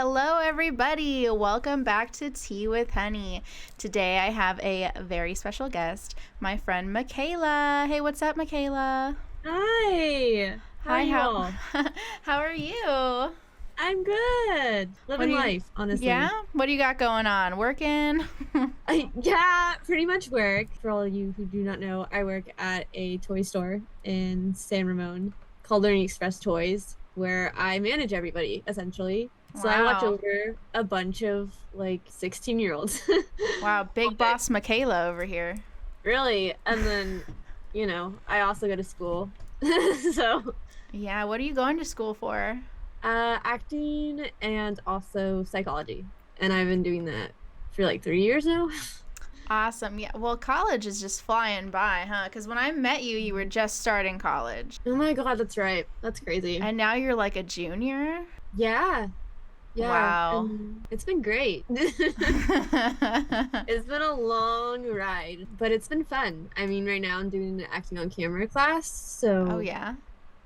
Hello, everybody. Welcome back to Tea with Honey. Today I have a very special guest, my friend Michela. Hey, what's up, Michela? Hi. Hi, how how are you? I'm good. Living life, honestly. Yeah? What do you got going on? Working? Yeah, pretty much work. For all of you who do not know, I work at a toy store in San Ramon called Learning Express Toys, where I manage everybody, essentially. So I watch Wow. over a bunch of 16-year-olds. Wow, big boss Michela over here. Really. And then, I also go to school. So Yeah, what are you going to school for? acting and also psychology. And I've been doing that for 3 years now. Awesome. Yeah, well, college is just flying by, huh? Because when I met you, you were just starting college. Oh my God, that's right. That's crazy. And now you're like a junior? Yeah. Yeah. Wow. And it's been great. It's been a long ride, but it's been fun. I mean, right now I'm doing an acting on camera class. So Oh, yeah?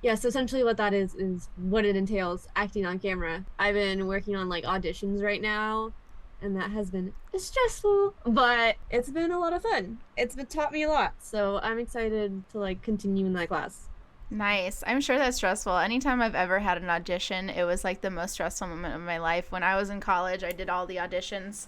yeah, so essentially what that is what it entails, acting on camera. I've been working on auditions right now, and that has been stressful, but it's been a lot of fun. It's been taught me a lot, so I'm excited to continue in that class. Nice. I'm sure that's stressful. Anytime I've ever had an audition, it was the most stressful moment of my life. When I was in college, I did all the auditions,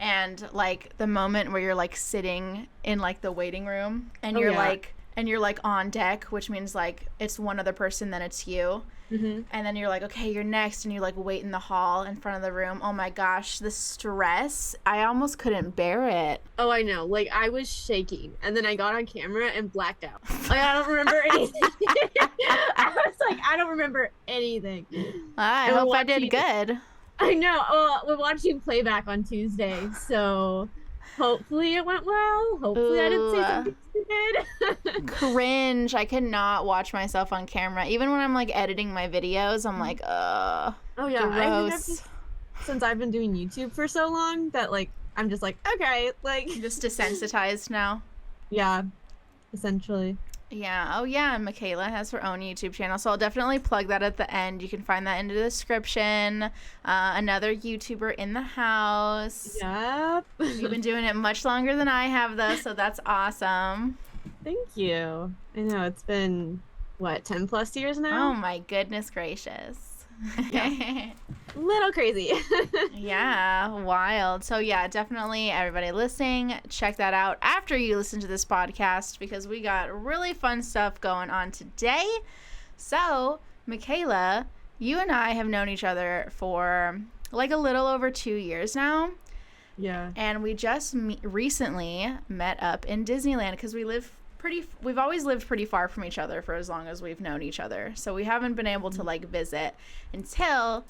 and the moment where you're sitting in the waiting room and you're on deck, which means it's one other person, then it's you. Mm-hmm. And then you're okay, you're next, and you wait in the hall in front of the room. Oh my gosh, the stress. I almost couldn't bear it. Oh, I know. I was shaking, and then I got on camera and blacked out. I don't remember anything. I was I don't remember anything. I hope I did good. I know. Well, we're watching playback on Tuesday, so hopefully it went well. Hopefully I didn't say something stupid. Cringe. I cannot watch myself on camera. Even when I'm editing my videos, I'm oh yeah, gross. Since I've been doing YouTube for so long that I'm just okay, just desensitized now. Yeah, essentially. Yeah. Oh yeah, and Michela has her own YouTube channel, so I'll definitely plug that at the end. You can find that in the description. Another YouTuber in the house. Yep. You've been doing it much longer than I have, though, so that's awesome. Thank you. I know, it's been 10 plus years now? Oh my goodness gracious. Yeah. Little crazy. Yeah, wild. So yeah, definitely everybody listening, check that out after you listen to this podcast, because we got really fun stuff going on today. So Michela, you and I have known each other for a little over 2 years now. Yeah. And we just recently met up in Disneyland, because we've always lived pretty far from each other for as long as we've known each other. So we haven't been able to visit until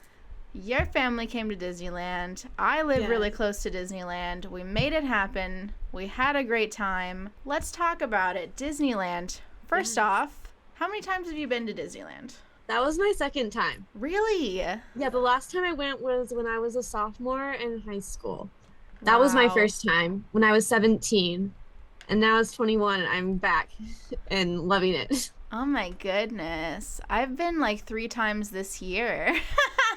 your family came to Disneyland. I live really close to Disneyland. We made it happen. We had a great time. Let's talk about it. Disneyland. First off, how many times have you been to Disneyland? That was my second time. Really? Yeah, the last time I went was when I was a sophomore in high school. That was my first time when I was 17. And now it's 21 and I'm back and loving it. Oh my goodness. I've been 3 times this year.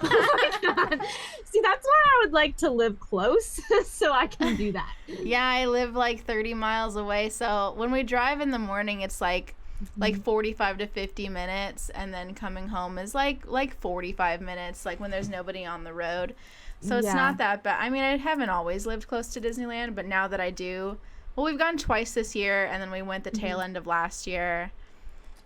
Oh my God. See, that's why I would like to live close so I can do that. Yeah, I live 30 miles away. So when we drive in the morning, it's 45 to 50 minutes. And then coming home is 45 minutes, when there's nobody on the road. So it's not that bad. I mean, I haven't always lived close to Disneyland, but now that I do, well, we've gone twice this year, and then we went the tail end of last year.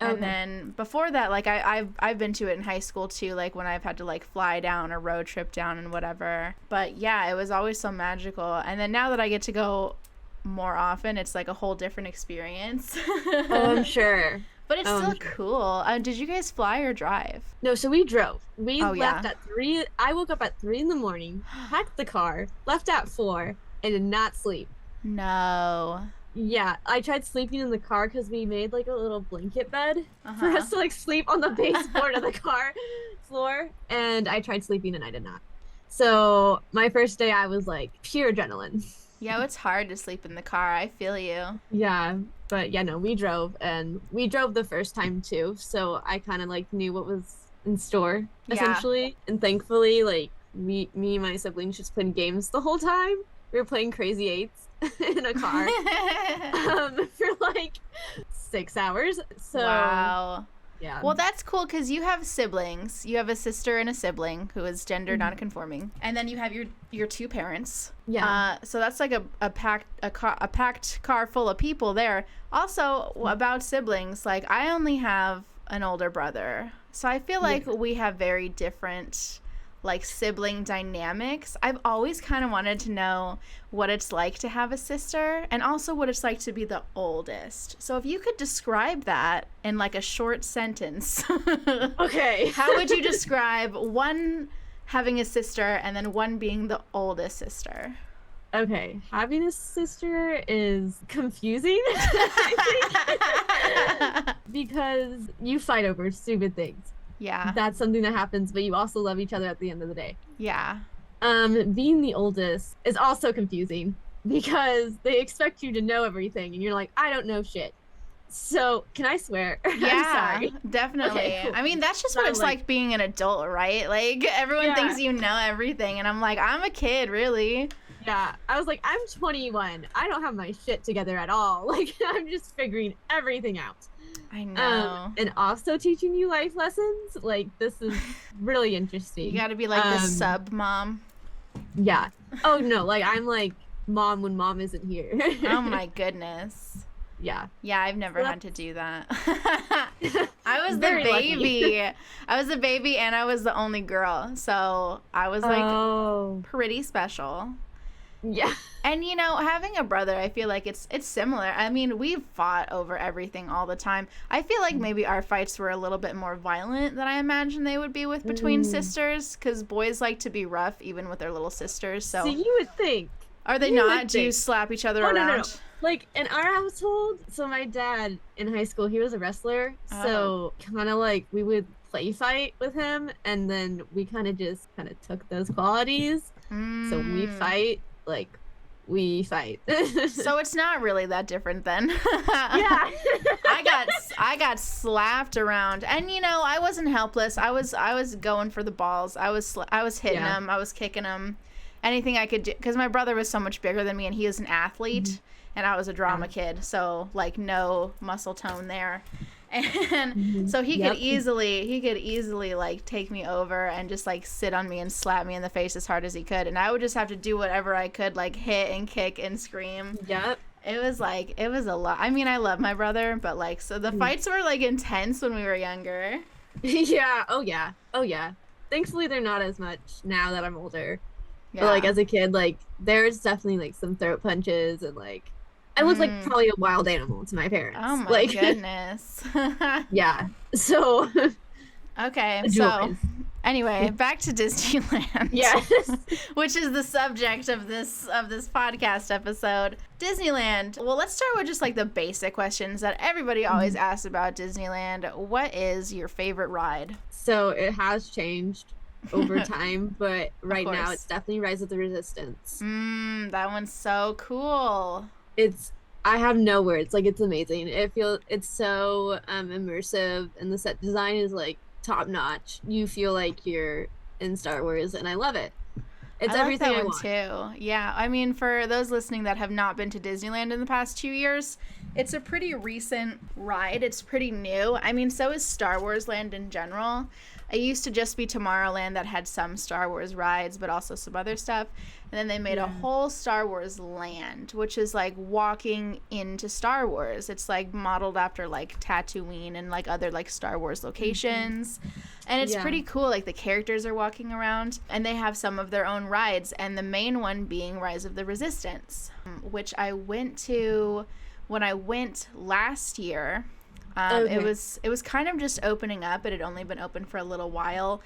And then before that, I've been to it in high school too, when I've had to fly down or road trip down and whatever. But yeah, it was always so magical. And then now that I get to go more often, it's a whole different experience. Oh, I'm sure. But it's still cool. Did you guys fly or drive? No, so we drove. We left at 3. I woke up at 3 in the morning, packed the car, left at 4, and did not sleep. No. Yeah, I tried sleeping in the car because we made a little blanket bed for us to sleep on the baseboard of the car floor. And I tried sleeping and I did not. So my first day I was pure adrenaline. Yeah, it's hard to sleep in the car. I feel you. Yeah, but yeah, no, we drove, and we drove the first time too. So I kind of knew what was in store essentially. And thankfully me and my siblings just played games the whole time. We were playing Crazy Eights in a car for like 6 hours. So wow. yeah. Well, that's cool because you have siblings. You have a sister and a sibling who is gender nonconforming, and then you have your two parents. Yeah. So that's like a packed car full of people there. Also, about siblings, like I only have an older brother, so I feel like we have very different like sibling dynamics. I've always kind of wanted to know what it's like to have a sister and also what it's like to be the oldest. So if you could describe that in like a short sentence. Okay. How would you describe one having a sister and then one being the oldest sister? Okay, having a sister is confusing because you fight over stupid things. Yeah. That's something that happens, but you also love each other at the end of the day. Yeah. Being the oldest is also confusing because they expect you to know everything and you're like, I don't know shit. So, can I swear? Yeah, I'm sorry. definitely. Okay, cool. I mean, that's just what it's like being an adult, right? Like, everyone thinks you know everything, and I'm like, I'm a kid, really. Yeah, I was like, I'm 21. I don't have my shit together at all. Like, I'm just figuring everything out. I know. And also teaching you life lessons. Like, this is really interesting. You gotta be like the sub mom. Yeah. Oh, no, like, I'm like mom when mom isn't here. Oh, my goodness. Yeah. Yeah, I've never had to do that. I was the Very baby. I was the baby and I was the only girl. So I was like pretty special. Yeah. And you know, having a brother, I feel like it's similar. I mean, we've fought over everything all the time. I feel like maybe our fights were a little bit more violent than I imagined they would be with between sisters, because boys like to be rough even with their little sisters. So you would think. Are they not? Do you slap each other around? No. Like, in our household, so my dad in high school, he was a wrestler. So kind of like we would play fight with him, and then we kind of took those qualities. So when we fight, like, we fight. So it's not really that different then. Yeah. I got slapped around, and you know, I wasn't helpless. I was going for the balls. I was hitting them. I was kicking them. Anything I could do, because my brother was so much bigger than me, and he was an athlete, and I was a drama kid, so like no muscle tone there. And so he could easily like take me over and just like sit on me and slap me in the face as hard as he could, and I would just have to do whatever I could, like hit and kick and scream. Yep. It was a lot. I mean, I love my brother, but like, so the fights were like intense when we were younger. Yeah. Oh yeah. Thankfully they're not as much now that I'm older. Yeah. But like as a kid, like there's definitely like some throat punches, and like I look like probably a wild animal to my parents. Oh my goodness. Yeah. So. Okay. So anyway, back to Disneyland. Yes. Which is the subject of this podcast episode. Disneyland. Well, let's start with just like the basic questions that everybody always asks about Disneyland. What is your favorite ride? So it has changed over time, but right now it's definitely Rise of the Resistance. That one's so cool. I have no words. Like, it's amazing. It's so immersive, and the set design is like top notch. You feel like you're in Star Wars, and I love it. It's everything I want. Too. Yeah, I mean, for those listening that have not been to Disneyland in the past 2 years, it's a pretty recent ride. It's pretty new. I mean, so is Star Wars Land in general. It used to just be Tomorrowland that had some Star Wars rides, but also some other stuff. And then they made a whole Star Wars land, which is like walking into Star Wars. It's like modeled after like Tatooine and like other like Star Wars locations. And it's pretty cool. Like the characters are walking around, and they have some of their own rides. And the main one being Rise of the Resistance, which I went to when I went last year. It was kind of just opening up. It had only been open for a little while.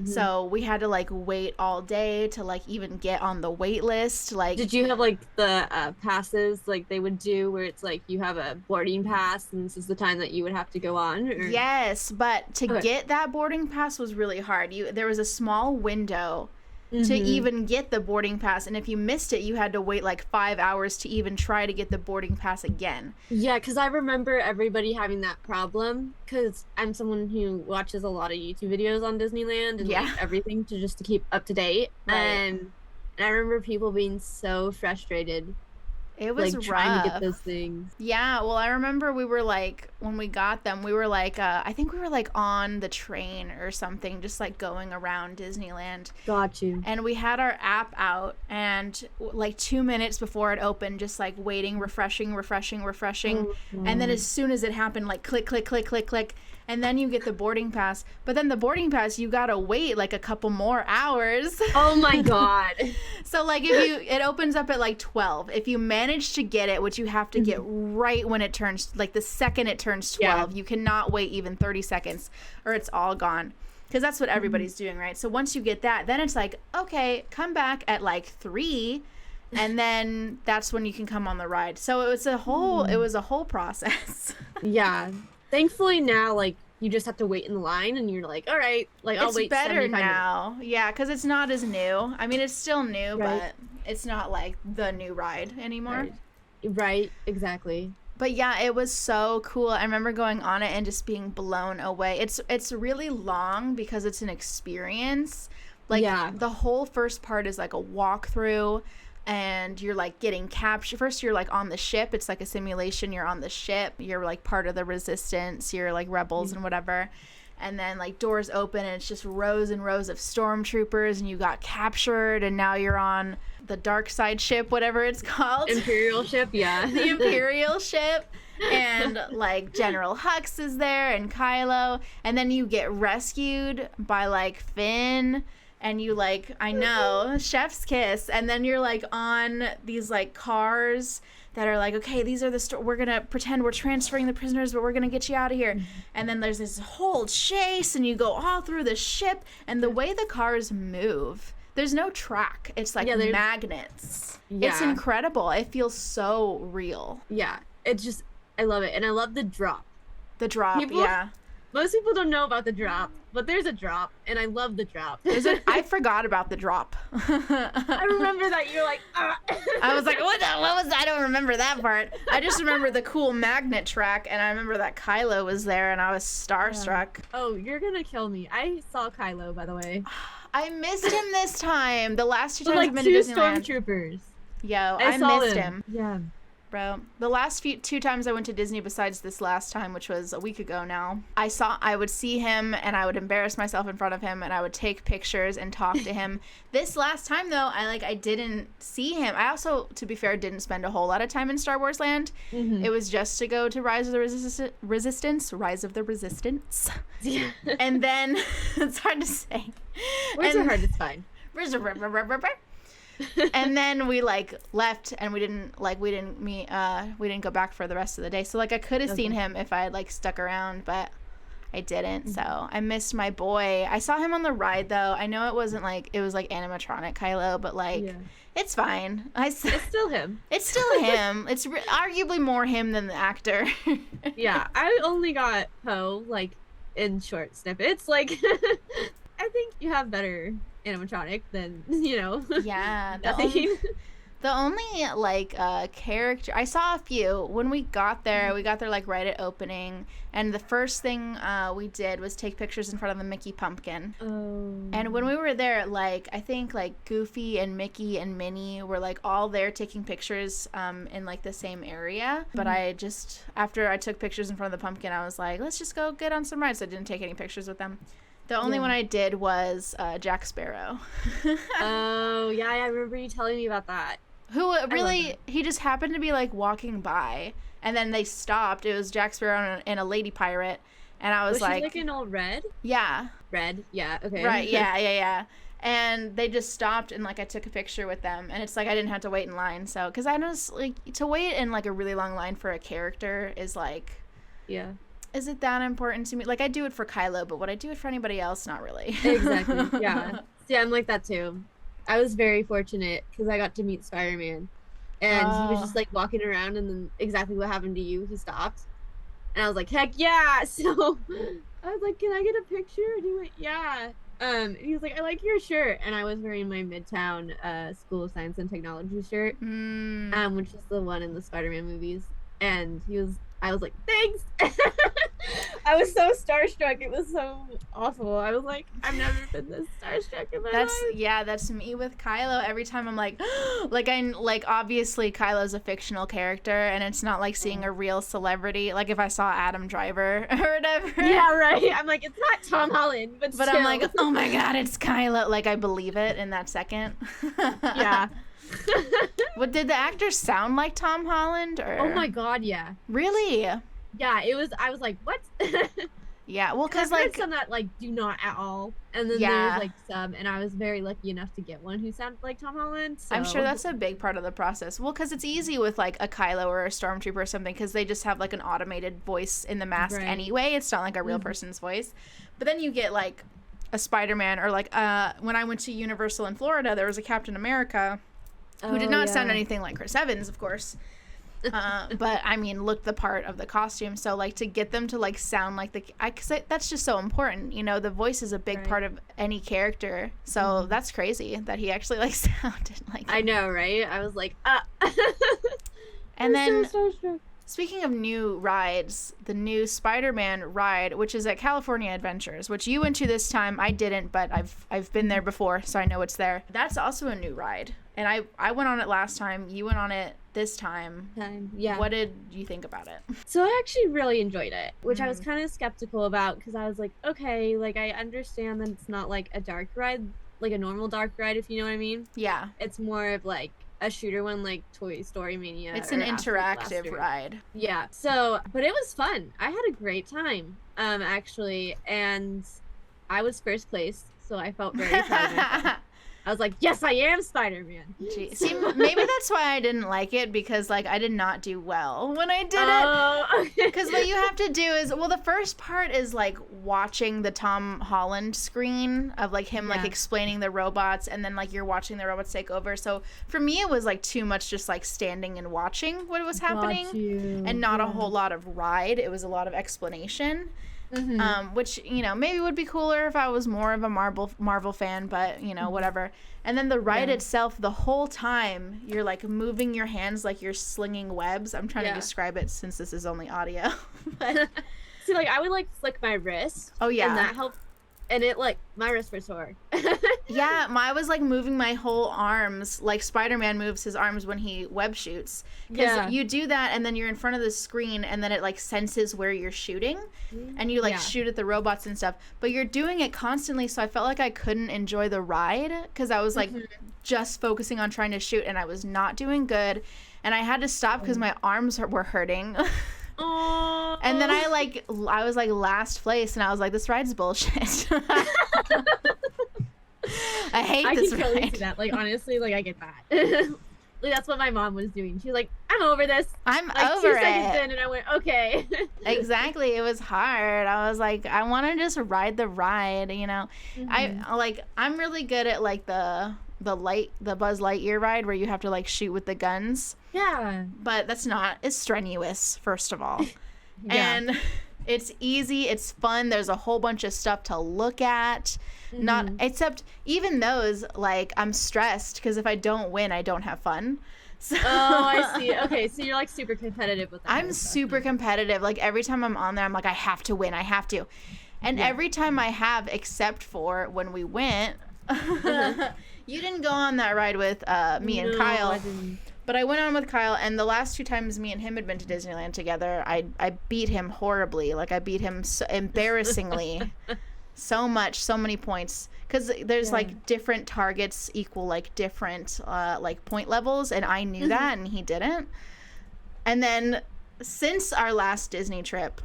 So we had to like wait all day to like even get on the wait list. Like, did you have like the passes like they would do where it's like you have a boarding pass and this is the time that you would have to go on? Or? Yes, but to get that boarding pass was really hard. There was a small window to Mhm. even get the boarding pass. And if you missed it, you had to wait like 5 hours to even try to get the boarding pass again. Yeah, because I remember everybody having that problem. Because I'm someone who watches a lot of YouTube videos on Disneyland and Yeah. like everything to keep up to date. Right. And I remember people being so frustrated, It was like rough. trying to get those things. Yeah, well, I remember we were like, when we got them, we were like, I think we were like on the train or something, just like going around Disneyland. Got you. And we had our app out, and like 2 minutes before it opened, just like waiting, refreshing. Oh, And then no. as soon as it happened, like click, click, click, click, click. And then you get the boarding pass. But then the boarding pass, you gotta wait like a couple more hours. Oh my god. So like it opens up at like 12. If you manage to get it, which you have to get right when it turns, like the second it turns 12, you cannot wait even 30 seconds or it's all gone. Because that's what everybody's doing, right? So once you get that, then it's like, okay, come back at like 3, and then that's when you can come on the ride. So it was a whole process. Yeah. Thankfully now, like, you just have to wait in the line and you're like, all right, like, I'll It's wait better 75 minutes. now. Yeah, because it's not as new. I mean, it's still new, Right. but it's not like the new ride anymore. Right, exactly. But yeah, it was so cool. I remember going on it and just being blown away. It's really long because it's an experience. Like Yeah. the whole first part is like a walkthrough, and you're like getting captured. First you're like on the ship. It's like a simulation. You're on the ship. You're like part of the resistance. You're like rebels and whatever. And then like doors open and it's just rows and rows of stormtroopers, and you got captured, and now you're on the dark side ship, whatever it's called. Imperial ship, yeah. The Imperial ship. And like General Hux is there, and Kylo, and then you get rescued by like Finn, and you like, I know, chef's kiss, and then you're like on these like cars that are like, okay, these are we're gonna pretend we're transferring the prisoners, but we're gonna get you out of here. And then there's this whole chase, and you go all through the ship, and the way the cars move, there's no track. It's like magnets. It's Yeah. incredible. It feels so real. Yeah. It's just, I love it. And I love the drop. The drop, yeah. Most people don't know about the drop, but there's a drop, and I love the drop. I forgot about the drop. I remember that you're like, ah. I was like, what was that? I don't remember that part. I just remember the cool magnet track, and I remember that Kylo was there, and I was starstruck. Oh, you're gonna kill me. I saw Kylo, by the way. I missed him this time. The last 2 times Like I've been to 2 Disneyland. stormtroopers. Yo, I I saw missed them. him. Yeah. Bro, the last 2 times I went to Disney, besides this last time, which was a week ago now, I would see him and I would embarrass myself in front of him, and I would take pictures and talk to him. This last time though, I didn't see him. I also, to be fair, didn't spend a whole lot of time in Star Wars Land. It was just to go to Rise of the Resistance. Yeah. And then it's hard to say. Words are hard to find. And then we like left, and we didn't go back for the rest of the day. So like I could have seen him if I had like stuck around, but I didn't. So I missed my boy. I saw him on the ride though. I know it was like animatronic Kylo, but like it's fine. It's still him. It's still him. It's arguably more him than the actor. Yeah, I only got Poe like in short snippets. Like, I think you have better animatronic than, you know. Yeah, nothing. the only like character I saw a few when we got there. We got there like right at opening, and the first thing we did was take pictures in front of the Mickey pumpkin. Oh. And when we were there, like I think like Goofy and Mickey and Minnie were like all there taking pictures in like the same area. But I just, after I took pictures in front of the pumpkin, I was like, let's just go get on some rides. I didn't take any pictures with them. The only one I did was Jack Sparrow. Oh, yeah, I remember you telling me about that. Who really, he just happened to be like walking by, and then they stopped. It was Jack Sparrow and a lady pirate, and I was she like, like in all red? Yeah. Red, yeah, okay. Right, yeah. And they just stopped, and like I took a picture with them, and it's like I didn't have to wait in line. So, because I know like to wait in like a really long line for a character is like, yeah. Is it that important to me? Like I do it for Kylo, but would I do it for anybody else? Not really. Exactly, yeah. See, I'm like that too. I was very fortunate because I got to meet Spider-Man, and he was just like walking around, and then exactly what happened to you, he stopped, and I was like, heck yeah. So I was like, can I get a picture? And he went, yeah. He was like, I like your shirt. And I was wearing my Midtown School of Science and Technology shirt, which is the one in the Spider-Man movies. And I was like, thanks. I was so starstruck. It was so awful. I was like, I've never been this starstruck in my life. Yeah, that's me with Kylo. Every time I'm like, obviously Kylo's a fictional character, and it's not like seeing a real celebrity. Like if I saw Adam Driver or whatever. Yeah, right. I'm like, it's not Tom Holland, but still. I'm like, oh my God, it's Kylo. Like I believe it in that second. Yeah. What did the actor sound like Tom Holland? Or? Oh my God, yeah. Really? Yeah, it was. I was like, what? Yeah, well, because like some that like do not at all, and then there's like some, and I was very lucky enough to get one who sounded like Tom Holland. So. I'm sure that's a big part of the process. Well, because it's easy with like a Kylo or a Stormtrooper or something, because they just have like an automated voice in the mask anyway. It's not like a real person's voice. But then you get like a Spider-Man, or like when I went to Universal in Florida, there was a Captain America who did not sound anything like Chris Evans, of course. But I mean, looked the part of the costume. So like to get them to like sound like that's just so important. You know, the voice is a big part of any character. So that's crazy that he actually like sounded like. I know, right? I was like, And then speaking of new rides, the new Spider-Man ride, which is at California Adventures, which you went to this time. I didn't, but I've been there before, so I know it's there. That's also a new ride. And I went on it last time. You went on it this time. Yeah. What did you think about it? So I actually really enjoyed it, which I was kind of skeptical about, because I was like, okay, like I understand that it's not like a dark ride, like a normal dark ride, if you know what I mean. Yeah. It's more of like a shooter one, like Toy Story Mania. It's an interactive ride. Yeah. So, but it was fun. I had a great time, actually, and I was first place, so I felt very proud of myself. I was like, yes, I am Spider-Man. See, maybe that's why I didn't like it, because like I did not do well when I did it. Because what you have to do is, well, the first part is like watching the Tom Holland screen of like him like explaining the robots, and then like you're watching the robots take over. So for me, it was like too much just like standing and watching what was happening, and not a whole lot of ride. It was a lot of explanation. Which, you know, maybe would be cooler if I was more of a Marvel fan, but, you know, whatever. And then the ride itself, the whole time, you're, like, moving your hands like you're slinging webs. I'm trying to describe it since this is only audio. But see, like, I would, like, flick my wrist. Oh, yeah. And that helped. And it, like, my wrist was sore. Yeah, I was, like, moving my whole arms, like Spider-Man moves his arms when he web shoots. Because you do that, and then you're in front of the screen, and then it, like, senses where you're shooting. And you, like, shoot at the robots and stuff. But you're doing it constantly, so I felt like I couldn't enjoy the ride. Because I was, like, just focusing on trying to shoot, and I was not doing good. And I had to stop because my arms were hurting. And then I was like last place, and I was like, this ride's bullshit. I hate this ride. I can totally see that. Like, honestly, like, I get that. Like, that's what my mom was doing. She was like, I'm over this. I'm like, over 2 seconds in, and I went, okay. Exactly. It was hard. I was like, I want to just ride the ride, you know. I'm really good at like the Buzz Lightyear ride where you have to like shoot with the guns. Yeah. But it's strenuous, first of all. And it's easy, it's fun, there's a whole bunch of stuff to look at. Not except even those, like, I'm stressed because if I don't win, I don't have fun. So I see. Okay, so you're like super competitive with that. I'm super competitive. Like every time I'm on there, I'm like, I have to win, I have to. And every time I have, except for when we went, you didn't go on that ride with me and Kyle. I didn't. But I went on with Kyle, and the last 2 times me and him had been to Disneyland together, I beat him horribly. Like, I beat him so embarrassingly. So much, so many points. Because there's, like, different targets equal, like, different, like, point levels, and I knew that, and he didn't. And then, since our last Disney trip,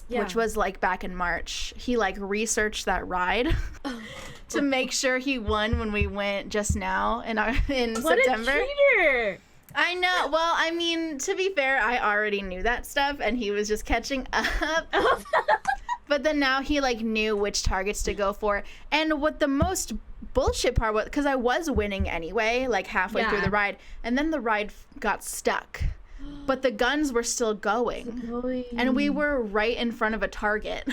which was, like, back in March, he, like, researched that ride to make sure he won when we went just now in September. What a cheater! I know. Well, I mean, to be fair, I already knew that stuff, and he was just catching up. But then now he, like, knew which targets to go for. And what the most bullshit part was, because I was winning anyway, like, halfway through the ride, and then the ride got stuck. but the guns were still going. And we were right in front of a target.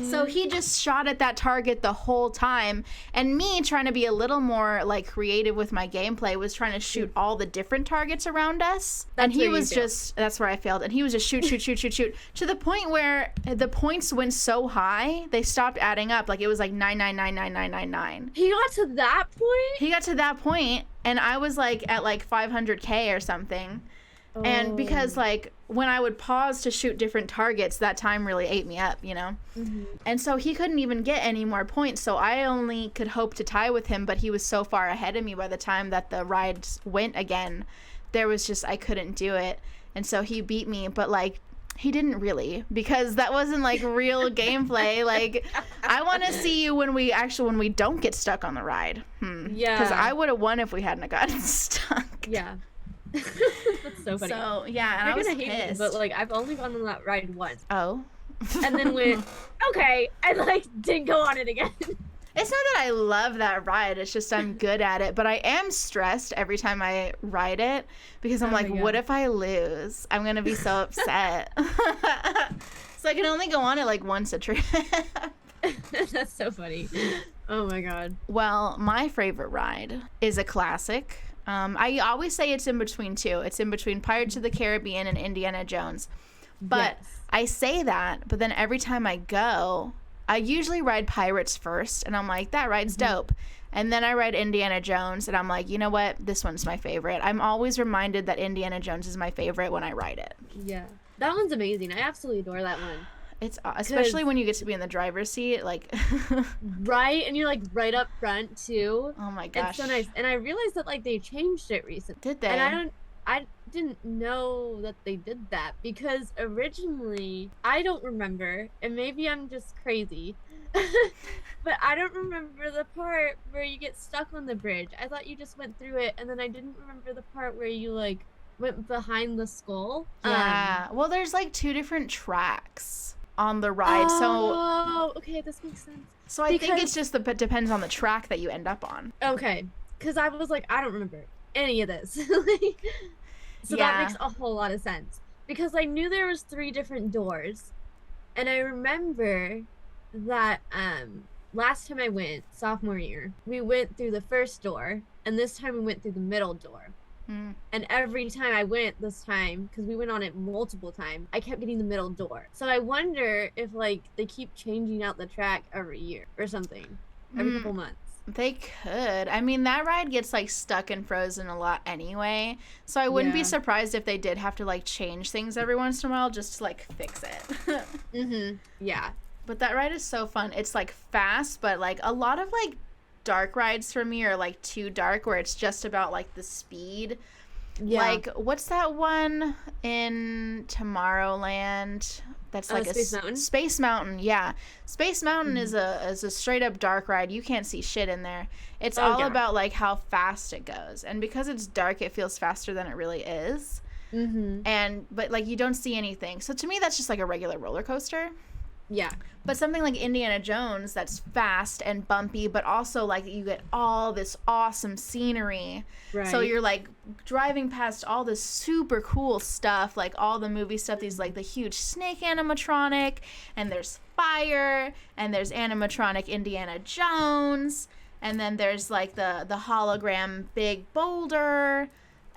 So he just shot at that target the whole time. And me, trying to be a little more like creative with my gameplay, was trying to shoot all the different targets around us. And he was just, that's where I failed. And he was just shoot, to the point where the points went so high, they stopped adding up. Like it was like 9999999. He got to that point? He got to that point, and I was like at like 500K or something. And because like when I would pause to shoot different targets, that time really ate me up, you know? And so he couldn't even get any more points. So I only could hope to tie with him, but he was so far ahead of me by the time that the rides went again. There was just, I couldn't do it. And so he beat me, but like, he didn't really, because that wasn't like real gameplay. Like, I want to see you when we don't get stuck on the ride. Yeah. Because I would have won if we hadn't gotten stuck. Yeah. That's so funny. So yeah, and I was pissed. But like, I've only gone on that ride once. Oh. And then went, okay, and like didn't go on it again. It's not that I love that ride. It's just I'm good at it. But I am stressed every time I ride it because I'm like, what if I lose? I'm going to be so upset. So I can only go on it like once a trip. That's so funny. Oh my God. Well, my favorite ride is a classic. I always say it's in between two. It's in between Pirates of the Caribbean and Indiana Jones. But I say that, but then every time I go, I usually ride Pirates first, and I'm like, that ride's dope. And then I ride Indiana Jones, and I'm like, you know what? This one's my favorite. I'm always reminded that Indiana Jones is my favorite when I ride it. Yeah. That one's amazing. I absolutely adore that one. It's especially when you get to be in the driver's seat, like right, and you're like right up front too. Oh my gosh, it's so nice. And I realized that like they changed it recently. Did they? And I didn't know that they did that because originally I don't remember, and maybe I'm just crazy, but I don't remember the part where you get stuck on the bridge. I thought you just went through it, and then I didn't remember the part where you like went behind the skull. Yeah. Well, there's like two different tracks on the ride. Oh, okay, this makes sense. So I think it's just it depends on the track that you end up on. Okay, because I was like, I don't remember any of this. So that makes a whole lot of sense. Because I knew there was 3 different doors. And I remember that last time I went, sophomore year, we went through the first door. And this time we went through the middle door. And every time I went this time, because we went on it multiple times, I kept getting the middle door. So I wonder if like they keep changing out the track every year or something, every couple months. They could. I mean, that ride gets like stuck and frozen a lot anyway. So I wouldn't be surprised if they did have to like change things every once in a while just to like fix it. Yeah. But that ride is so fun. It's like fast, but like a lot of like dark rides for me are like too dark where it's just about like the speed. Like what's that one in Tomorrowland that's like Space Mountain. Yeah, Space Mountain is a straight up dark ride. You can't see shit in there. It's all about like how fast it goes, and because it's dark it feels faster than it really is. But like you don't see anything, so to me that's just like a regular roller coaster. Yeah. But something like Indiana Jones that's fast and bumpy, but also like you get all this awesome scenery. Right. So you're like driving past all this super cool stuff, like all the movie stuff, these like the huge snake animatronic, and there's fire, and there's animatronic Indiana Jones, and then there's like the hologram big boulder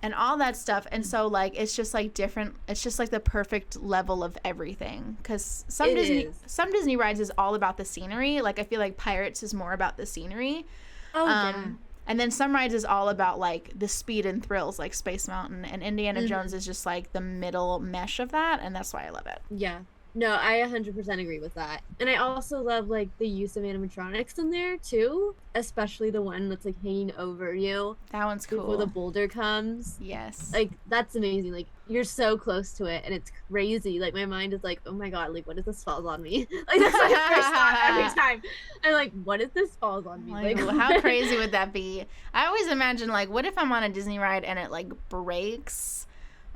and all that stuff. And so like it's just like different, it's just like the perfect level of everything, because some Disney rides is all about the scenery. Like I feel like Pirates is more about the scenery. And then some rides is all about like the speed and thrills, like Space Mountain, and Indiana Jones is just like the middle mesh of that, and that's why I love it. Yeah. No, I 100% agree with that. And I also love, like, the use of animatronics in there, too. Especially the one that's, like, hanging over you. That one's cool. Before the boulder comes. Yes. Like, that's amazing. Like, you're so close to it, and it's crazy. Like, my mind is like, oh, my God, like, what if this falls on me? Like, that's my first thought every time. I'm like, what if this falls on me? Like how crazy would that be? I always imagine, like, what if I'm on a Disney ride and it, like, breaks?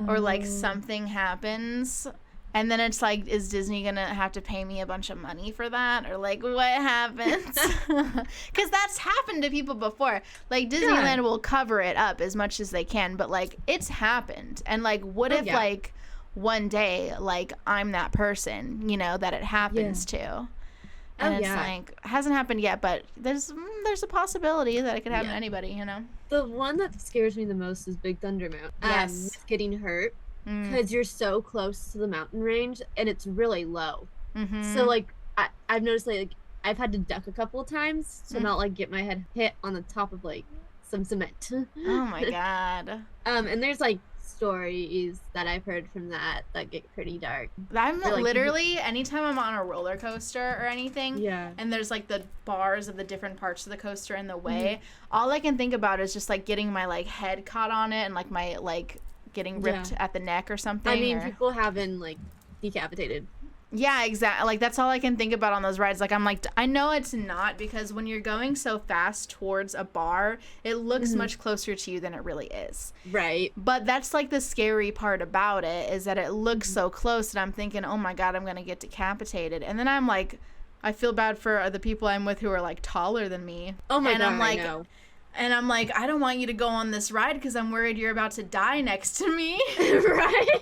Or, like, something happens? And then it's like, is Disney going to have to pay me a bunch of money for that? Or, like, what happens? Because that's happened to people before. Like, Disneyland will cover it up as much as they can. But, like, it's happened. And, like, what if, like, one day, like, I'm that person, you know, that it happens to? And it's like, hasn't happened yet, but there's a possibility that it could happen to anybody, you know? The one that scares me the most is Big Thunder Mountain. Yes. With getting hurt. Because you're so close to the mountain range and it's really low. So like I've noticed like I've had to duck a couple of times to not like get my head hit on the top of like some cement. Oh my god. And there's like stories that I've heard from that get pretty dark. I'm like, literally anytime I'm on a roller coaster or anything, and there's like the bars of the different parts of the coaster in the way, all I can think about is just like getting my like head caught on it and like my like getting ripped at the neck or something. I mean, people have been like decapitated. Yeah, exactly. Like that's all I can think about on those rides. Like I'm like, I know it's not, because when you're going so fast towards a bar, it looks much closer to you than it really is. Right. But that's like the scary part about it, is that it looks so close, and I'm thinking, oh my god, I'm gonna get decapitated. And then I'm like, I feel bad for the people I'm with who are like taller than me. Oh my god, I'm like, I know. And I'm like, I don't want you to go on this ride because I'm worried you're about to die next to me. Right.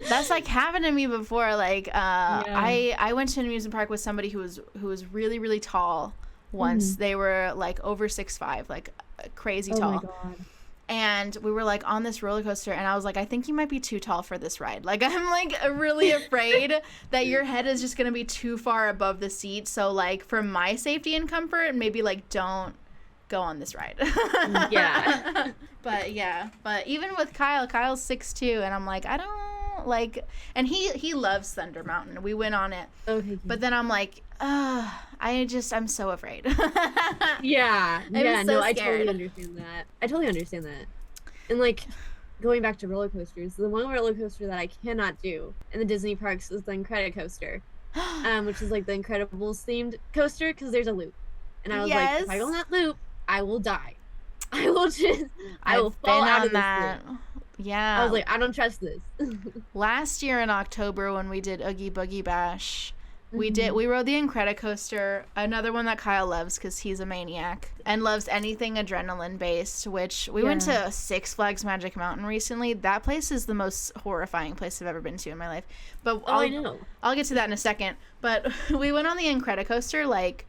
That's like happened to me before. Like, I went to an amusement park with somebody who was really, really tall once. They were like over 6'5", like crazy tall. Oh my god. And we were like on this roller coaster, and I was like, I think you might be too tall for this ride. Like, I'm like really afraid that your head is just gonna be too far above the seat. So like for my safety and comfort, maybe like don't go on this ride. But even with Kyle's 6'2", and I'm like, I don't like, and he loves Thunder Mountain. We went on it. Okay. But then I'm like, I'm so afraid. Yeah. I'm so I scared. totally understand that. And like going back to roller coasters, the one roller coaster that I cannot do in the Disney parks is the Incredicoaster, which is like the Incredibles themed coaster, because there's a loop. And I was like, if I go on that loop, I will die. I will fall out of this loop. Yeah. I was like, I don't trust this. Last year in October when we did Oogie Boogie Bash, we rode the Incredicoaster, another one that Kyle loves because he's a maniac and loves anything adrenaline based, which we went to Six Flags Magic Mountain recently. That place is the most horrifying place I've ever been to in my life. But I know. I'll get to that in a second. But we went on the Incredicoaster like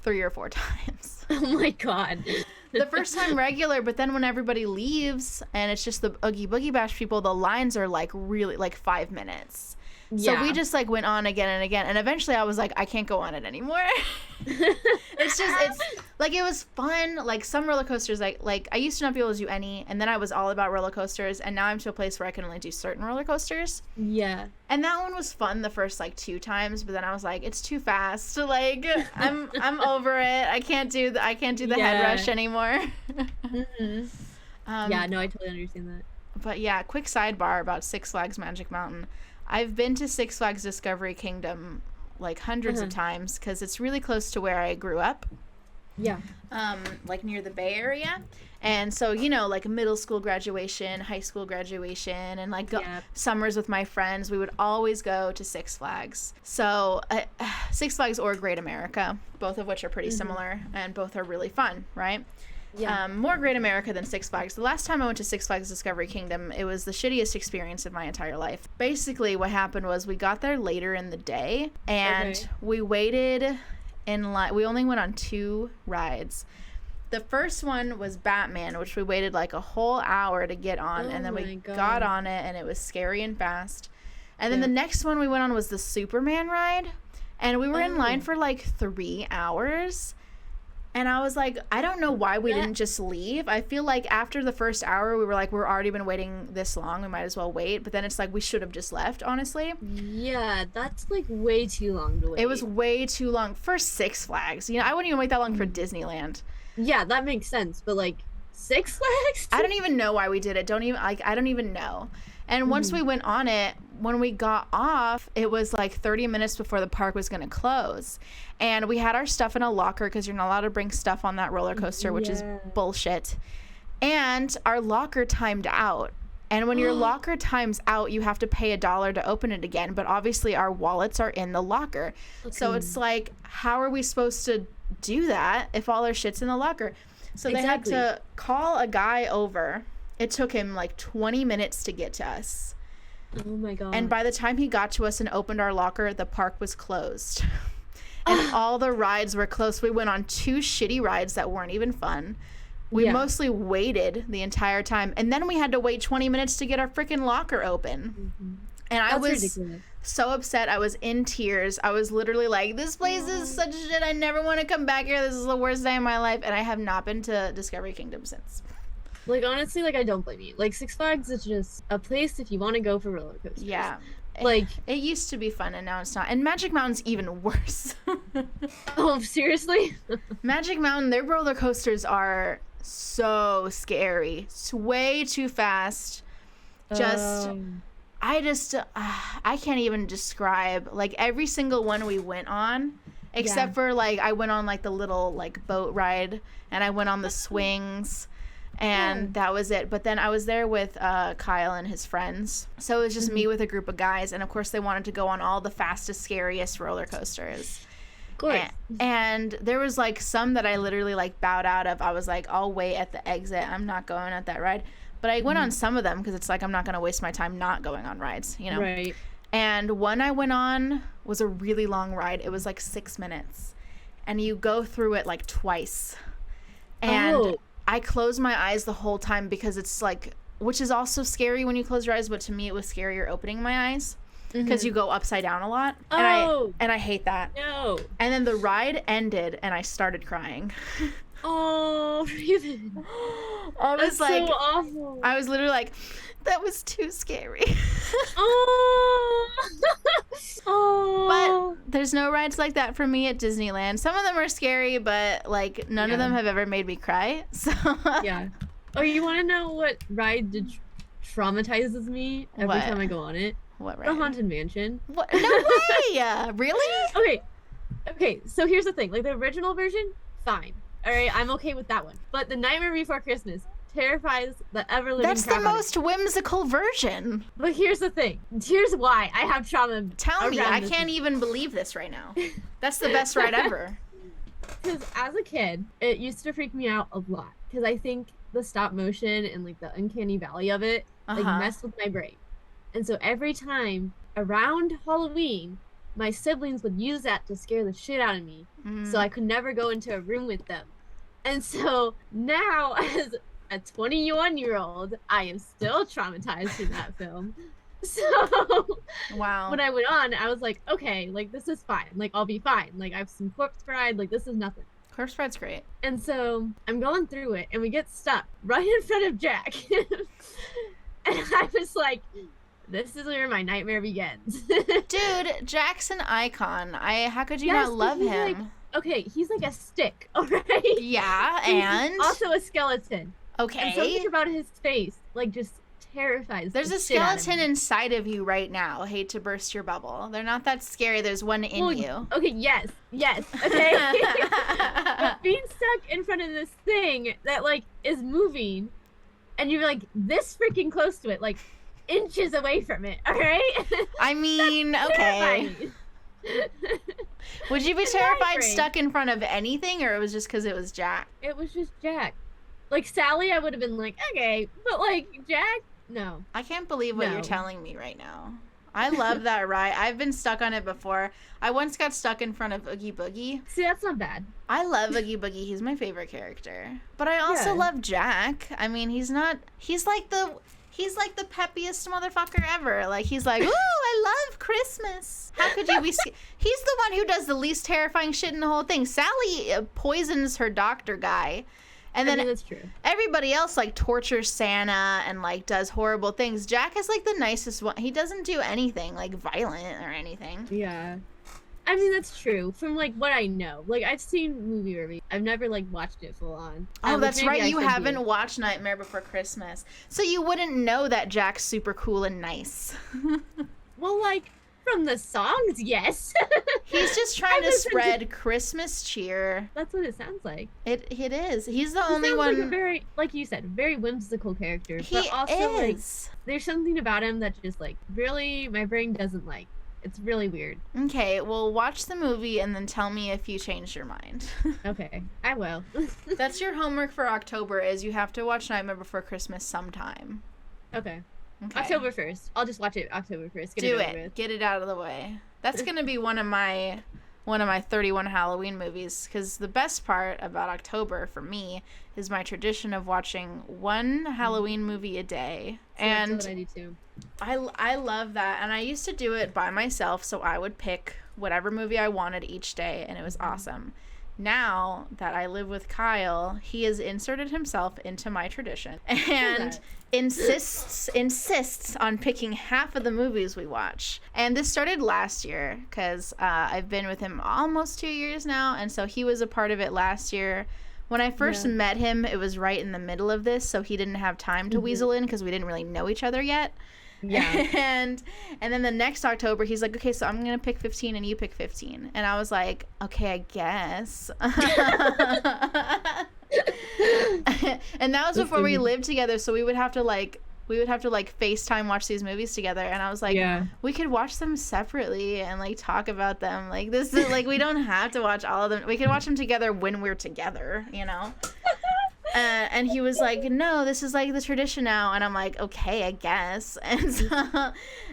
3 or 4 times. Oh my god. The first time regular, but then when everybody leaves and it's just the Oogie Boogie Bash people, the lines are like really like 5 minutes. So we just like went on again and again, and eventually I was like, I can't go on it anymore. It's like, it was fun. Like some roller coasters, like I used to not be able to do any, and then I was all about roller coasters, and now I'm to a place where I can only do certain roller coasters. Yeah. And that one was fun the first like 2 times, but then I was like, it's too fast. Like I'm over it. I can't do the head rush anymore. Yeah, no, I totally understand that. But yeah, quick sidebar about Six Flags Magic Mountain. I've been to Six Flags Discovery Kingdom like hundreds of times because it's really close to where I grew up. Yeah. Like near the Bay Area. And so, you know, like middle school graduation, high school graduation, and like summers with my friends, we would always go to Six Flags. So Six Flags or Great America, both of which are pretty similar, and both are really fun, right? Yeah. More Great America than Six Flags. The last time I went to Six Flags Discovery Kingdom, it was the shittiest experience of my entire life. Basically, what happened was we got there later in the day, and we waited in line. We only went on 2 rides. The first one was Batman, which we waited like a whole hour to get on, and then we got on it, and it was scary and fast. And then the next one we went on was the Superman ride, and we were in line for like 3 hours. And I was like, I don't know why we didn't just leave. I feel like after the first hour, we were like, we're already been waiting this long. We might as well wait. But then it's like, we should have just left, honestly. Yeah, that's like way too long to wait. It was way too long for Six Flags. You know, I wouldn't even wait that long for Disneyland. Yeah, that makes sense. But like, Six Flags? I don't even know why we did it. I don't even know. And once we went on it, when we got off, it was like 30 minutes before the park was going to close. And we had our stuff in a locker because you're not allowed to bring stuff on that roller coaster, which is bullshit. And our locker timed out. And when your locker times out, you have to pay $1 to open it again. But obviously our wallets are in the locker. Okay. So it's like, how are we supposed to do that if all our shit's in the locker? So they had to call a guy over. It took him like 20 minutes to get to us. Oh my God. And by the time he got to us and opened our locker, the park was closed. And all the rides were closed. We went on 2 shitty rides that weren't even fun. We mostly waited the entire time. And then we had to wait 20 minutes to get our freaking locker open. Mm-hmm. And I was ridiculous. So upset. I was in tears. I was literally like, this place is such shit. I never want to come back here. This is the worst day of my life. And I have not been to Discovery Kingdom since. Like, honestly, like, I don't blame you. Like, Six Flags is just a place if you want to go for roller coasters. Yeah. Like, it used to be fun, and now it's not. And Magic Mountain's even worse. Oh, seriously? Magic Mountain, their roller coasters are so scary. It's way too fast. I can't even describe, like, every single one we went on, except for, like, I went on, like, the little, like, boat ride, and I went on the swings. And that was it. But then I was there with Kyle and his friends. So it was just me with a group of guys. And, of course, they wanted to go on all the fastest, scariest roller coasters. Of course. And there was, like, some that I literally, like, bowed out of. I was like, I'll wait at the exit. I'm not going at that ride. But I went on some of them because it's like I'm not going to waste my time not going on rides, you know? Right. And one I went on was a really long ride. It was, like, 6 minutes. And you go through it, like, twice. And I closed my eyes the whole time because it's like, which is also scary when you close your eyes, but to me it was scarier opening my eyes because you go upside down a lot. And I hate that. No. And then the ride ended and I started crying. Oh, really? That's like, so awful. I was literally like, that was too scary. Oh. But there's no rides like that for me at Disneyland. Some of them are scary, but like none of them have ever made me cry. So yeah. Oh, you want to know what ride traumatizes me every time I go on it? What ride? The Haunted Mansion. What? No way! Really? Okay. So here's the thing. Like the original version, fine. All right, I'm okay with that one. But the Nightmare Before Christmas terrifies the ever-living That's the most whimsical version. But here's the thing. Here's why I have trauma. Tell me. I can't even believe this right now. That's the best ride ever. Because as a kid, it used to freak me out a lot. Because I think the stop motion and like the uncanny valley of it like messed with my brain. And so every time around Halloween, my siblings would use that to scare the shit out of me. So I could never go into a room with them. And so now, as a 21-year-old, I am still traumatized from that film. So when I went on, I was like, okay, like this is fine. Like I'll be fine. Like I have some Corpse Bride. Like this is nothing. Corpse Bride's great. And so I'm going through it, and we get stuck right in front of Jack. And I was like, this is where my nightmare begins. Dude, Jack's an icon. How could you not love him? Like, okay, he's like a stick, alright? Yeah, and? He's also a skeleton. Okay. And something about his face, like, just terrifies There's a skeleton inside of you right now. Hate to burst your bubble. They're not that scary. There's one in you. Okay, yes, okay. But being stuck in front of this thing that, like, is moving, and you're, like, this freaking close to it, like, inches away from it, alright? I mean, okay. Would you be terrified stuck in front of anything, or it was just because it was Jack? It was just Jack. Like, Sally, I would have been like, okay. But, like, Jack, no. I can't believe what you're telling me right now. I love that ride. I've been stuck on it before. I once got stuck in front of Oogie Boogie. See, that's not bad. I love Oogie Boogie. He's my favorite character. But I also love Jack. I mean, he's like the peppiest motherfucker ever. Like, he's like, ooh, I love Christmas. How could you be He's the one who does the least terrifying shit in the whole thing. Sally poisons her doctor guy. And then that's true. Everybody else, like, tortures Santa and, like, does horrible things. Jack is, like, the nicest one. He doesn't do anything, like, violent or anything. Yeah. I mean, that's true. From, like, what I know. Like, I've seen movie reviews. I've never, like, watched it full on. Oh, that's right. You haven't watched Nightmare Before Christmas. So you wouldn't know that Jack's super cool and nice. Well, like, From the songs, yes. He's just trying to spread Christmas cheer. That's what it sounds like. It is. He's the He only sounds one. like a very, like you said, very whimsical character. He but also, is. like, there's something about him that just like really my brain doesn't like. It's really weird. Okay, well, watch the movie and then tell me if you changed your mind. Okay, I will. That's your homework for October, is you have to watch Nightmare Before Christmas sometime. Okay. Okay. October 1st. I'll just watch it October 1st. Do it. Get it out of the way. That's going to be one of my 31 Halloween movies, because the best part about October for me is my tradition of watching one Halloween movie a day. So and that's what I do too. I love that, and I used to do it by myself, so I would pick whatever movie I wanted each day, and it was awesome. Now that I live with Kyle, he has inserted himself into my tradition and insists on picking half of the movies we watch. And this started last year, because I've been with him almost 2 years now, and so he was a part of it last year. When I first met him, it was right in the middle of this, so he didn't have time to weasel in because we didn't really know each other yet. Yeah. And then the next October, he's like, okay, so I'm going to pick 15 and you pick 15. And I was like, okay, I guess. And that was before we lived together, so we would have to like FaceTime watch these movies together, and I was like, we could watch them separately and like talk about them. Like, this is like, we don't have to watch all of them. We can watch them together when we're together, you know? And he was like, no, this is like the tradition now. And I'm like, okay, I guess. And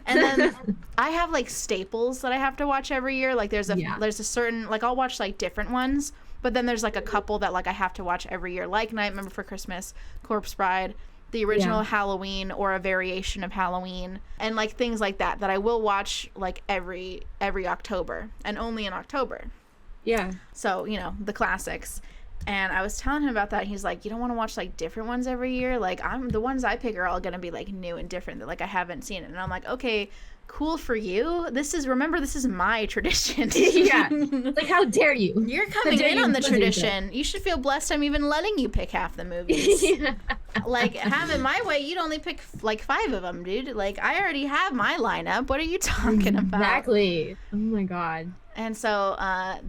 then I have like staples that I have to watch every year. Like there's a certain, like I'll watch like different ones, but then there's like a couple that like I have to watch every year, like Nightmare Before Christmas, Corpse Bride, the original Halloween, or a variation of Halloween, and like things like that I will watch like every October, and only in October. Yeah. So, you know, the classics. And I was telling him about that. He's like, you don't want to watch like different ones every year? Like, the ones I pick are all going to be like new and different that like I haven't seen it. And I'm like, okay, cool for you. This is my tradition. Yeah. Like, how dare you? You're coming in on the tradition. You should feel blessed I'm even letting you pick half the movies. Like, have it my way, you'd only pick like 5 of them, dude. Like, I already have my lineup. What are you talking about? Exactly. Oh my God. And so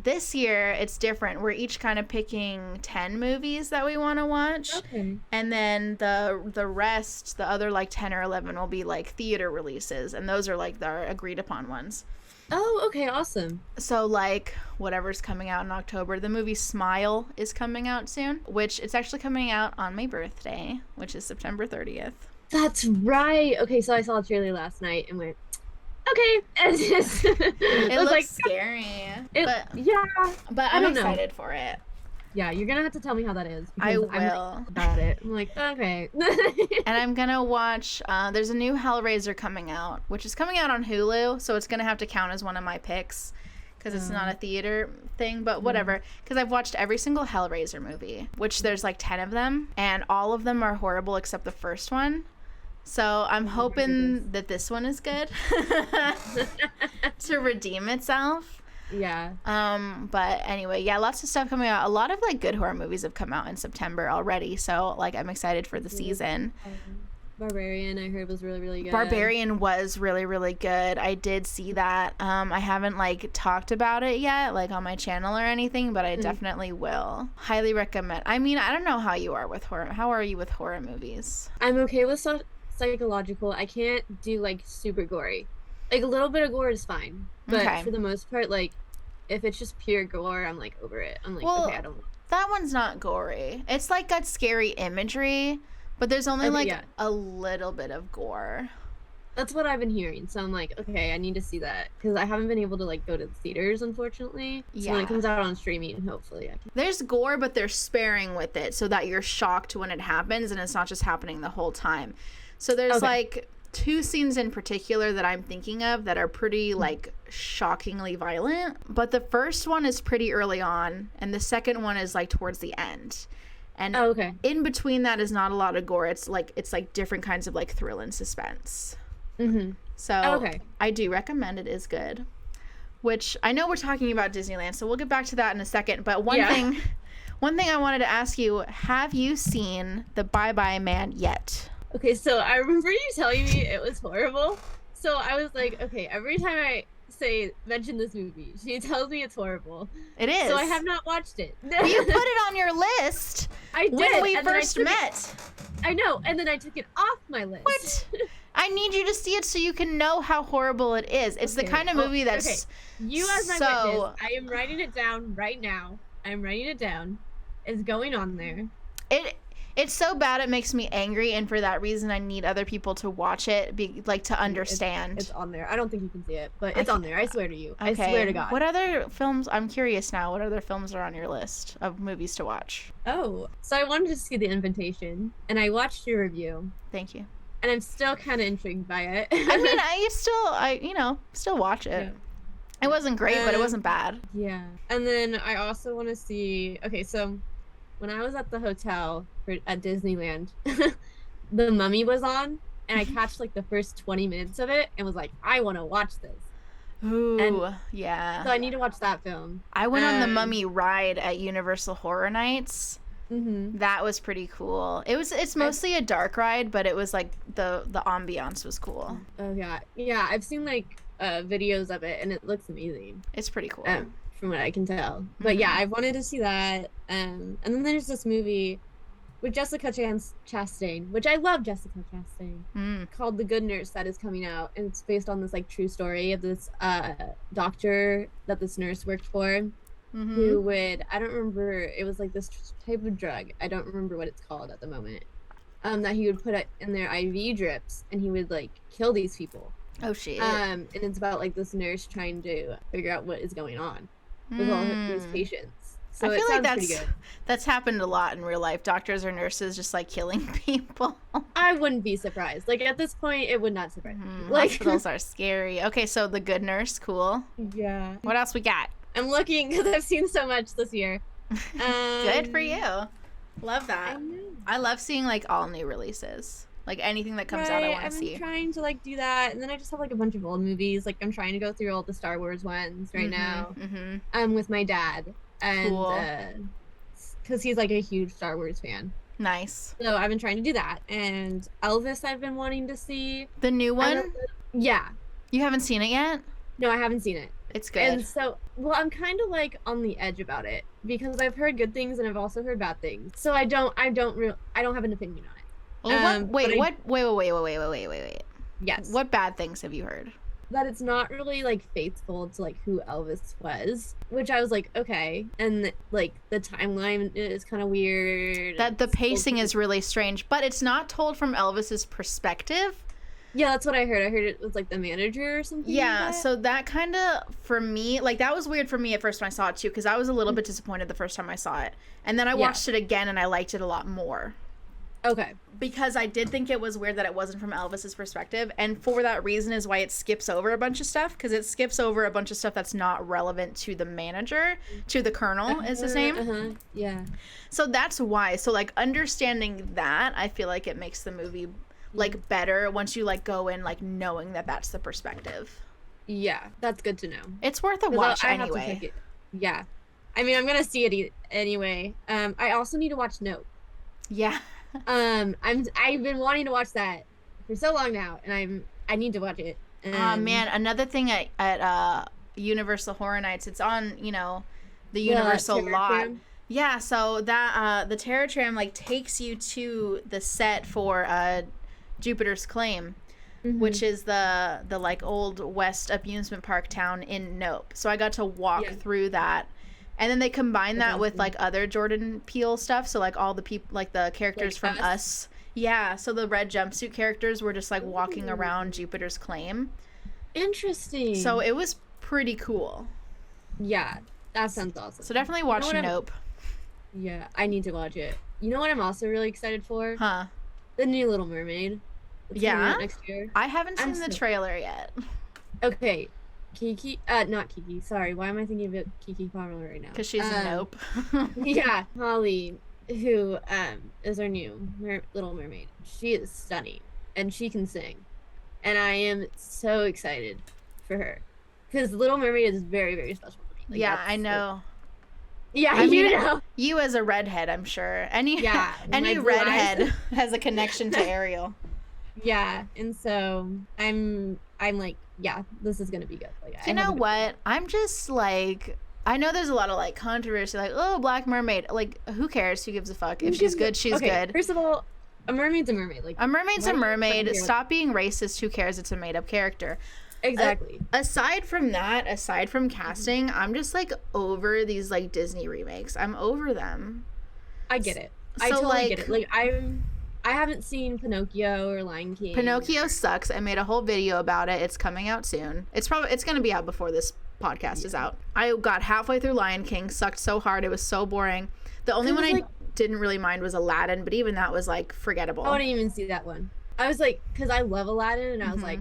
this year it's different. We're each kind of picking 10 movies that we want to watch. Okay. And then the rest, the other like 10 or 11 will be like theater releases, and those are like the agreed upon ones. Oh, okay, awesome. So like whatever's coming out in October, the movie Smile is coming out soon, which it's actually coming out on my birthday, which is September 30th. That's right. Okay, so I saw a trailer last night and went, okay. It looks like scary. But I'm excited for it. Yeah, you're gonna have to tell me how that is. I will. I'm about it. I'm like, okay. And I'm gonna watch. There's a new Hellraiser coming out, which is coming out on Hulu, so it's gonna have to count as one of my picks, because it's not a theater thing. But whatever, because I've watched every single Hellraiser movie, which there's like 10 of them, and all of them are horrible except the first one. So I'm hoping that this one is good to redeem itself. Yeah. But anyway, yeah, lots of stuff coming out. A lot of like good horror movies have come out in September already, so like I'm excited for the season. Barbarian, I heard, was really, really good. Barbarian was really, really good. I did see that. I haven't like talked about it yet, like on my channel or anything, but I definitely will. Highly recommend. I mean, I don't know how you are with horror. How are you with horror movies? I'm okay with psychological. I can't do like super gory. Like a little bit of gore is fine, but for the most part, like if it's just pure gore, I'm like over it. I'm like, okay, I don't. That one's not gory. It's like got scary imagery, but there's only a little bit of gore. That's what I've been hearing. So I'm like, okay, I need to see that, because I haven't been able to like go to the theaters, unfortunately. So when it comes out on streaming, hopefully I can. There's gore, but they're sparing with it so that you're shocked when it happens and it's not just happening the whole time. So there's like 2 scenes in particular that I'm thinking of that are pretty like shockingly violent, but the first one is pretty early on and the second one is like towards the end. And in between that is not a lot of gore. It's like different kinds of like thrill and suspense. So I do recommend it. Is good. Which I know we're talking about Disneyland, so we'll get back to that in a second. But one thing I wanted to ask you, have you seen the Bye Bye Man yet? Okay, so I remember you telling me it was horrible. So I was like, okay, every time mention this movie. She tells me it's horrible. It is. So I have not watched it. You put it on your list. I did when we and first met. I know, and then I took it off my list. What? I need you to see it so you can know how horrible it is. It's the kind of movie that's You as my witness, I am writing it down right now. I'm writing it down. It's going on there. It's so bad it makes me angry, and for that reason I need other people to watch it, to understand. It's on there. I don't think you can see it, but it's on there. I swear to you. Okay. I swear to God. What other films, I'm curious now, what other films are on your list of movies to watch? Oh, so I wanted to see The Invitation, and I watched your review. Thank you. And I'm still kind of intrigued by it. I mean, I still watch it. Yeah. It wasn't great, but it wasn't bad. Yeah. And then I also want to see, okay, so when I was at the hotel at Disneyland, The Mummy was on, and I catched like the first 20 minutes of it and was like, I want to watch this. Ooh, and yeah. So I need to watch that film. I went on the Mummy ride at Universal Horror Nights. Mm-hmm. That was pretty cool. It's mostly a dark ride, but it was like the ambiance was cool. Oh yeah. I've seen like videos of it, and it looks amazing. It's pretty cool. From what I can tell. But yeah, I wanted to see that. And then there's this movie with Jessica Chastain, which I love Jessica Chastain, called The Good Nurse, that is coming out. And it's based on this like true story of this doctor that this nurse worked for, who would, I don't remember, it was like this type of drug. I don't remember what it's called at the moment. That he would put it in their IV drips, and he would like kill these people. Oh shit. And it's about like this nurse trying to figure out what is going on with all his patients. So I feel like that's happened a lot in real life. Doctors or nurses just like killing people. I wouldn't be surprised. Like at this point, it would not surprise me. Like hospitals are scary. Okay, so The Good Nurse, cool. Yeah. What else we got? I'm looking because I've seen so much this year. Good for you. Love that. I love seeing like all new releases. Like anything that comes out, I want to see. I'm trying to like do that, and then I just have like a bunch of old movies. Like I'm trying to go through all the Star Wars ones right now. With my dad, and because he's like a huge Star Wars fan. Nice. So I've been trying to do that, and Elvis I've been wanting to see. The new one? Yeah. You haven't seen it yet? No, I haven't seen it. It's good. And so, well, I'm kind of like on the edge about it because I've heard good things and I've also heard bad things. So I don't have an opinion on it. Well, wait. Yes. What bad things have you heard? That it's not really like faithful to like who Elvis was, which I was like, okay. And like the timeline is kind of weird. That the pacing is really strange, but it's not told from Elvis's perspective. Yeah, that's what I heard. I heard it was like the manager or something. Yeah, like that. So that kind of, for me, like that was weird for me at first when I saw it too, because I was a little bit disappointed the first time I saw it. And then I watched it again and I liked it a lot more. Okay. Because I did think it was weird that it wasn't from Elvis's perspective, and for that reason is why it skips over a bunch of stuff, because it skips over a bunch of stuff that's not relevant to the manager, to the colonel is his name. Yeah. So that's why. So like understanding that, I feel like it makes the movie like better once you like go in like knowing that that's the perspective. Yeah, that's good to know. It's worth a watch anyway. Yeah. I mean, I'm gonna see it anyway. I also need to watch Nope. Yeah. I've been wanting to watch that for so long now, and I need to watch it. Man, another thing at Universal Horror Nights, it's on, the Universal lot. Yeah, so that the Terror Tram like takes you to the set for Jupiter's Claim, which is the like old West amusement park town in Nope. So I got to walk through that. And then they combine that with like other Jordan Peele stuff. So like all the people, like the characters like from Us. Yeah. So the red jumpsuit characters were just like walking around Jupiter's Claim. Interesting. So it was pretty cool. Yeah. That sounds awesome. So definitely watch Nope. Yeah. I need to watch it. You know what I'm also really excited for? Huh? The new Little Mermaid. Yeah. Next year. I haven't seen the trailer yet. Okay. Not Kiki. Sorry, why am I thinking of Kiki Palmer right now? Because she's a Nope. Yeah, Holly, who is our new Little Mermaid. She is stunning, and she can sing, and I am so excited for her, because Little Mermaid is very, very special to me. Like, yeah, I know. I mean, you as a redhead, I'm sure. Any redhead has a connection to Ariel. Yeah, and so I'm like, yeah, this is gonna be good. Like, You know what? I'm just like, I know there's a lot of like controversy, like, oh, Black Mermaid. Like, who cares? Who gives a fuck? If she's good, she's good. First of all, a mermaid's a mermaid. Like, a mermaid's a mermaid. Stop being racist. Who cares? It's a made up character. Exactly. Aside from that, aside from casting, I'm just like over these like Disney remakes. I'm over them. I get it. So, I totally like, get it. Like, I haven't seen Pinocchio or Lion King. Pinocchio sucks. I made a whole video about it. It's coming out soon. It's going to be out before this podcast is out. I got halfway through Lion King, sucked so hard. It was so boring. The only one I didn't really mind was Aladdin, but even that was like forgettable. I didn't even see that one. I was like, because I love Aladdin, and I was like,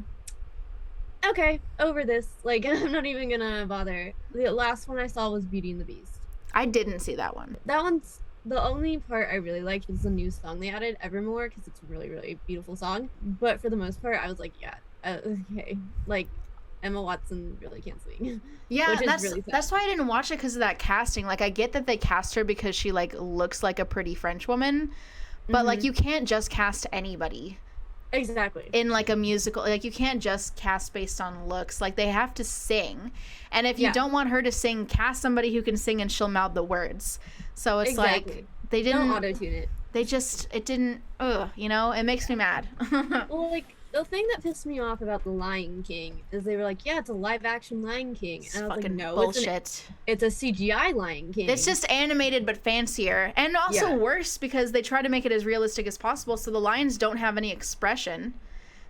okay, over this. Like, I'm not even gonna bother. The last one I saw was Beauty and the Beast. I didn't see that one. That one's the only part I really liked was the new song they added, Evermore, because it's a really, really beautiful song. But for the most part, I was like, yeah, okay. Like, Emma Watson really can't sing. Yeah, that's why I didn't watch it, because of that casting. Like, I get that they cast her because she like looks like a pretty French woman, but like you can't just cast anybody. Exactly. In like a musical, like you can't just cast based on looks. Like they have to sing, and if you don't want her to sing, cast somebody who can sing and she'll mouth the words. So it's like they didn't auto-tune it. It didn't. You know, it makes me mad. Well, like the thing that pissed me off about the Lion King is they were like, yeah, it's a live action Lion King, and I was like, no, bullshit. It's a CGI Lion King. It's just animated but fancier, and also worse because they try to make it as realistic as possible, so the lions don't have any expression.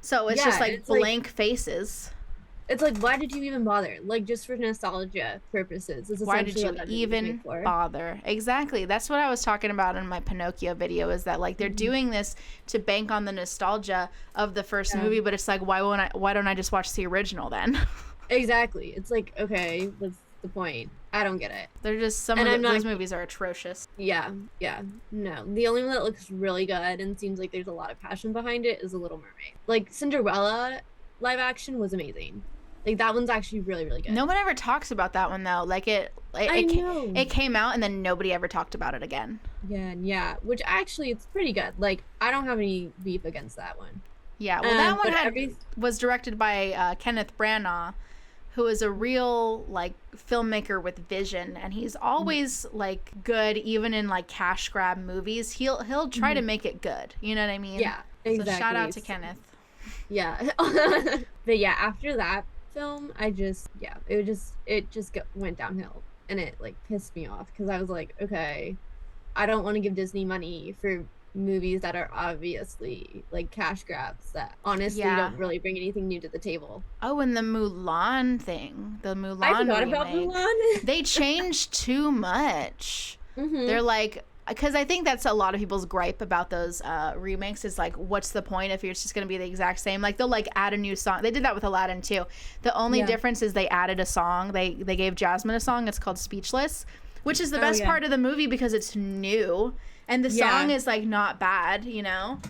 So it's just like blank faces. It's like, why did you even bother? Like, just for nostalgia purposes. Why did you even bother? Exactly. That's what I was talking about in my Pinocchio video, is that like they're doing this to bank on the nostalgia of the first movie, but it's like, why don't I just watch the original then? Exactly. It's like, okay, what's the point? I don't get it. They're just those movies are atrocious. Yeah. No. The only one that looks really good and seems like there's a lot of passion behind it is The Little Mermaid. Like, Cinderella live action was amazing. Like, that one's actually really, really good. No one ever talks about that one, though. Like, it came out, and then nobody ever talked about it again. Yeah. Which, actually, it's pretty good. Like, I don't have any beef against that one. Yeah, well, that one was directed by Kenneth Branagh, who is a real, like, filmmaker with vision. And he's always, like, good, even in, like, cash grab movies. He'll try to make it good. You know what I mean? Yeah, exactly. So shout out to Kenneth. Yeah. But, yeah, after that film, it just went downhill, and it like pissed me off because I was like, okay, I don't want to give Disney money for movies that are obviously like cash grabs that honestly don't really bring anything new to the table. Oh, and the Mulan thing, I forgot about Mulan. They changed too much. They're like, because I think that's a lot of people's gripe about those remakes is like, what's the point if it's just going to be the exact same? Like, they'll like add a new song. They did that with Aladdin too. The only difference is they added a song. They gave Jasmine a song. It's called Speechless, which is the best part of the movie because it's new and the song is like not bad, you know?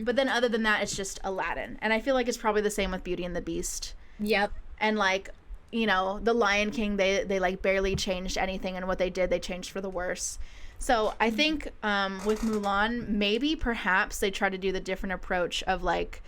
But then other than that, it's just Aladdin. And I feel like it's probably the same with Beauty and the Beast. Yep. And like, you know, the Lion King, they like barely changed anything, and what they did, they changed for the worse. So I think with Mulan, maybe perhaps they try to do the different approach of like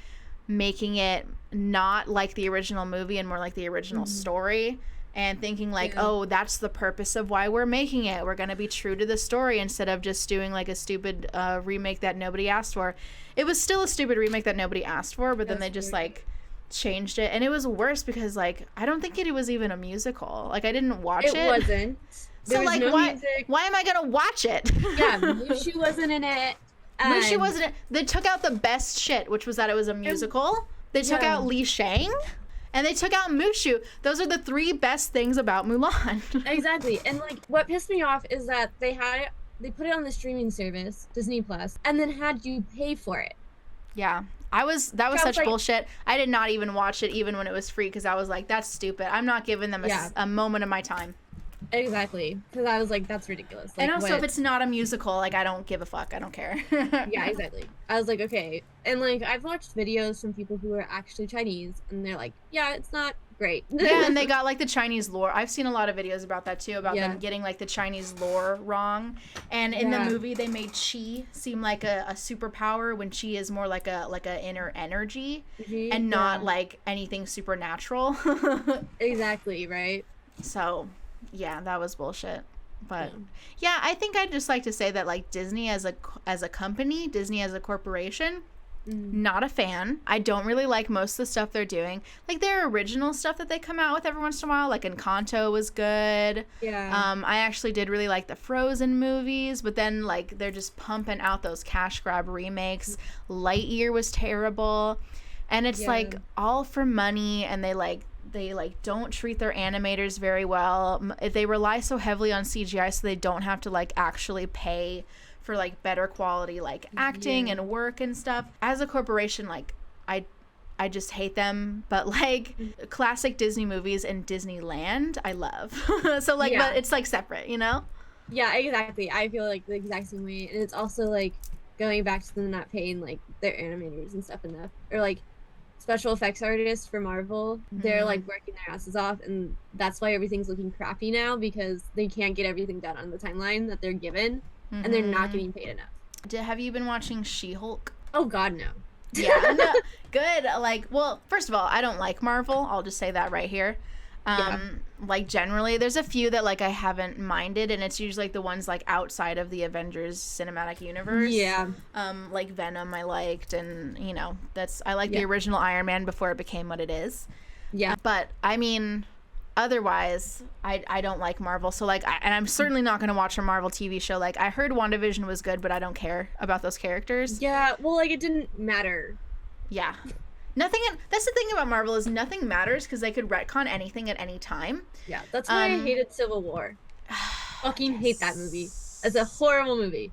making it not like the original movie and more like the original story, and thinking like, oh, that's the purpose of why we're making it. We're going to be true to the story instead of just doing like a stupid remake that nobody asked for. It was still a stupid remake that nobody asked for, but then they just like changed it. And it was worse because like, I don't think it was even a musical. Like, I didn't watch it. It wasn't. So like, why am I gonna watch it? Yeah, Mushu wasn't in it. Mushu wasn't in it. They took out the best shit, which was that it was a musical. They took out Li Shang, and they took out Mushu. Those are the three best things about Mulan. Exactly. And like, what pissed me off is that they put it on the streaming service, Disney Plus, and then had you pay for it. Yeah. That was such bullshit. I did not even watch it even when it was free because I was like, that's stupid. I'm not giving them a moment of my time. Exactly, because I was like, that's ridiculous. And Like, also, if what? it's not a musical, like, I don't give a fuck. I don't care. Yeah, exactly. I was like, okay. And like, I've watched videos from people who are actually Chinese, and they're like, yeah, it's not great. Yeah, and they got like the Chinese lore. I've seen a lot of videos about that too, about Yeah. them getting like the Chinese lore wrong. And in the Yeah. movie, they made chi seem like a superpower when chi is more like a inner energy and not Yeah. like anything supernatural. Exactly, right? So, yeah, that was bullshit. But yeah, I think I'd just like to say that like Disney as a company, Disney as a corporation, not a fan. I don't really like most of the stuff they're doing. Like their original stuff that they come out with every once in a while, like Encanto was good. Yeah. I actually did really like the Frozen movies, but then like they're just pumping out those cash grab remakes. Lightyear was terrible. And it's like all for money, and they don't treat their animators very well. They rely so heavily on CGI so they don't have to like actually pay for like better quality like acting and work and stuff. As a corporation, like I just hate them, but like classic Disney movies and Disneyland I love. So like but it's like separate, you know? Yeah, exactly. I feel like the exact same way. And it's also like going back to them not paying like their animators and stuff enough, or like special effects artists for Marvel. They're like working their asses off, and that's why everything's looking crappy now, because they can't get everything done on the timeline that they're given, and they're not getting paid enough. Have you been watching She-Hulk? Oh God, no. Yeah, no, good. Like, well, first of all, I don't like Marvel. I'll just say that right here. Like generally, there's a few that like I haven't minded, and it's usually like the ones like outside of the Avengers cinematic universe. Yeah. Like Venom, I liked, and you know I like the original Iron Man before it became what it is. Yeah. But I mean, otherwise, I don't like Marvel. So like, and I'm certainly not gonna watch a Marvel TV show. Like I heard WandaVision was good, but I don't care about those characters. Yeah. Well, like it didn't matter. Yeah. Nothing. That's the thing about Marvel is nothing matters because they could retcon anything at any time. Yeah, that's why I hated Civil War. Fucking hate that movie. It's a horrible movie.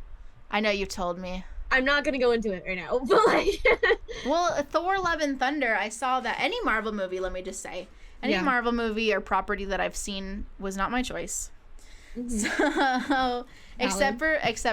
I know you've told me. I'm not gonna go into it right now, but like. Well, Thor: Love and Thunder. I saw that any Marvel movie. Let me just say, any Marvel movie or property that I've seen was not my choice. So except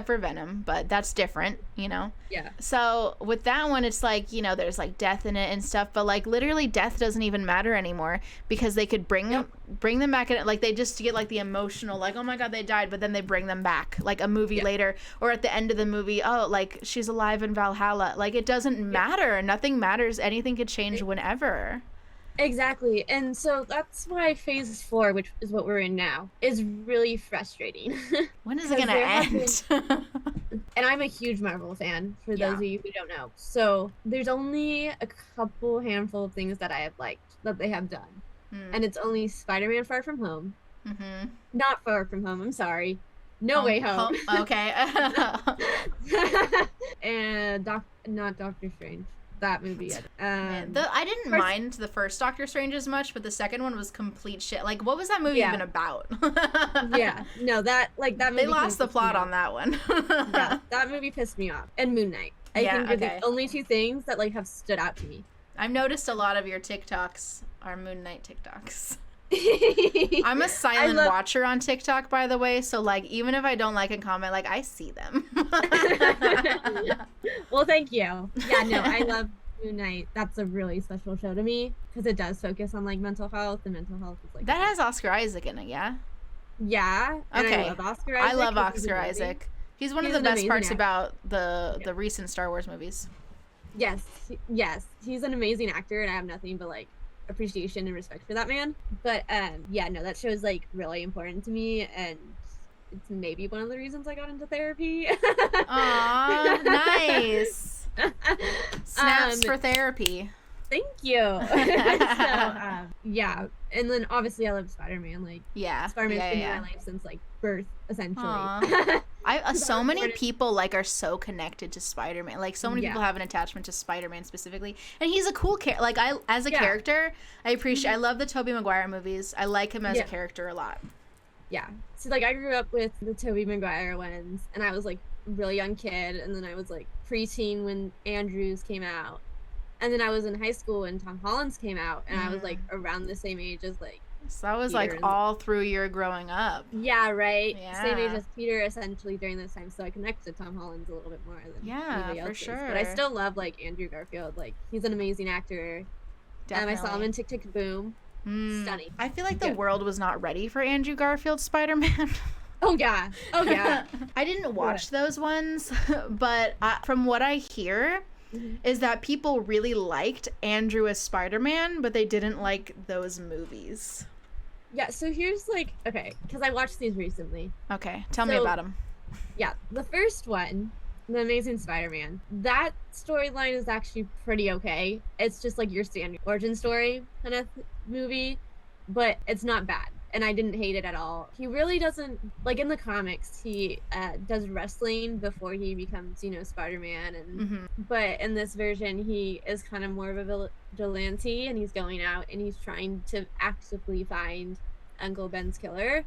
for Venom, but that's different, you know. Yeah. So with that one, it's like, you know, there's like death in it and stuff, but like literally death doesn't even matter anymore because they could bring them back in it, like they just get like the emotional, like, oh my god, they died, but then they bring them back like a movie later, or at the end of the movie, oh, like she's alive in Valhalla. Like it doesn't matter. Nothing matters. Anything could change whenever. Exactly. And so that's why phase 4, which is what we're in now, is really frustrating. When is it gonna end? And I'm a huge Marvel fan, for those of you who don't know. So there's only a couple handful of things that I have liked that they have done. And it's only Spider-Man Far From Home. Not Far From Home, I'm sorry. No Way Home. Okay. And not Doctor Strange. That movie. I didn't mind the first Doctor Strange as much, but the second one was complete shit. Like, what was that movie even about? No, that movie. They lost the plot on that one. Yeah, that movie pissed me off. And Moon Knight. I think are the only two things that like have stood out to me. I've noticed a lot of your TikToks are Moon Knight TikToks. I'm a silent watcher on TikTok, by the way, so like even if I don't like a comment, like I see them. Well, thank you. Yeah, no, I love Moon Knight. That's a really special show to me because it does focus on like mental health, and mental health is like that has Oscar Isaac in it. Yeah. Okay. I love Oscar Isaac. I love Oscar Isaac. He's one of the best parts about the recent Star Wars movies. Yes, he's an amazing actor, and I have nothing but like appreciation and respect for that man. But that show is like really important to me, and it's maybe one of the reasons I got into therapy. Aw, nice. Snaps for therapy. Thank you. And then obviously I love Spider-Man. Like Spider-Man's been in my life since like birth, essentially. So many people like are so connected to Spider-Man. Like so many people have an attachment to Spider-Man specifically, and he's a cool character. Like as a character, I appreciate. I love the Tobey Maguire movies. I like him as a character a lot. Yeah. So like I grew up with the Tobey Maguire ones, and I was like a really young kid, and then I was like preteen when Andrews came out, and then I was in high school when Tom Holland's came out, and I was like around the same age as like So that was Peter like and- all through your growing up. Yeah, right. Yeah. Same age as Peter, essentially, during this time, so I connect to Tom Holland a little bit more than anybody For else sure. is. But I still love like Andrew Garfield. Like he's an amazing actor. Definitely. I saw him in Tick Tick Boom. Stunning. I feel like the world was not ready for Andrew Garfield's Spider-Man. Oh yeah. Oh yeah. I didn't watch those ones, but from what I hear is that people really liked Andrew as Spider-Man, but they didn't like those movies. Yeah, so here's like, okay, because I watched these recently. Okay, tell me about them. Yeah, the first one, The Amazing Spider-Man, that storyline is actually pretty okay. It's just like your standard origin story kind of movie, but it's not bad. And I didn't hate it at all. He really doesn't, like in the comics, he does wrestling before he becomes, Spider-Man. And But in this version, he is kind of more of a vigilante, and he's going out and he's trying to actively find Uncle Ben's killer,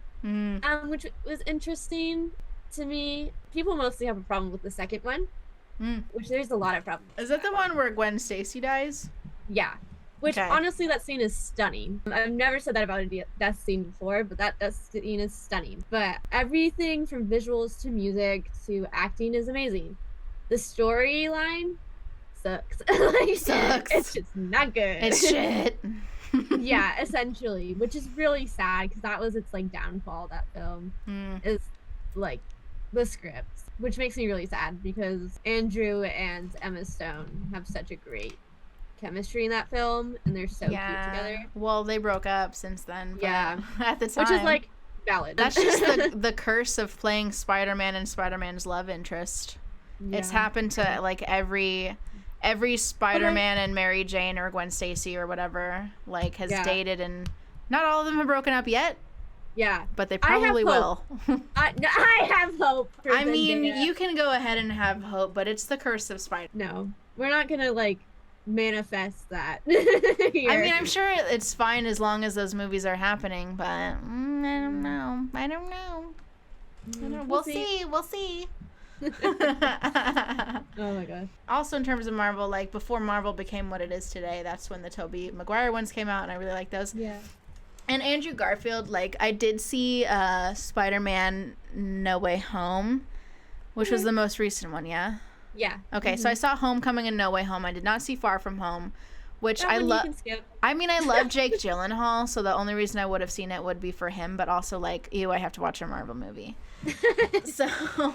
which was interesting to me. People mostly have a problem with the second one, which there's a lot of problems. Is that the one where Gwen Stacy dies? Yeah. Which, honestly, that scene is stunning. I've never said that about a death scene before, but that scene is stunning. But everything from visuals to music to acting is amazing. The storyline sucks. Sucks. It's just not good. It's shit. Yeah, essentially, which is really sad because that was its like downfall. That film is like the script, which makes me really sad because Andrew and Emma Stone have such a great chemistry in that film, and they're so cute together. Well, they broke up since then. But at the time, which is like valid. That's just the curse of playing Spider-Man and Spider-Man's love interest. Yeah. It's happened to like every Spider-Man and Mary Jane or Gwen Stacy or whatever like has dated, and not all of them have broken up yet. Yeah, but they probably will. I have hope. I mean, you can go ahead and have hope, but it's the curse of Spider. No, we're not gonna like manifest that. I mean, I'm sure it's fine as long as those movies are happening, but I don't know. We'll see. Oh my god. Also, in terms of Marvel, like before Marvel became what it is today, that's when the Tobey Maguire ones came out, and I really like those. Yeah. And Andrew Garfield, like I did see Spider-Man No Way Home, which was the most recent one, yeah? Yeah. Okay, so I saw Homecoming and No Way Home. I did not see Far From Home, which I love. I mean, I love Jake Gyllenhaal, so the only reason I would have seen it would be for him, but also like, ew, I have to watch a Marvel movie. So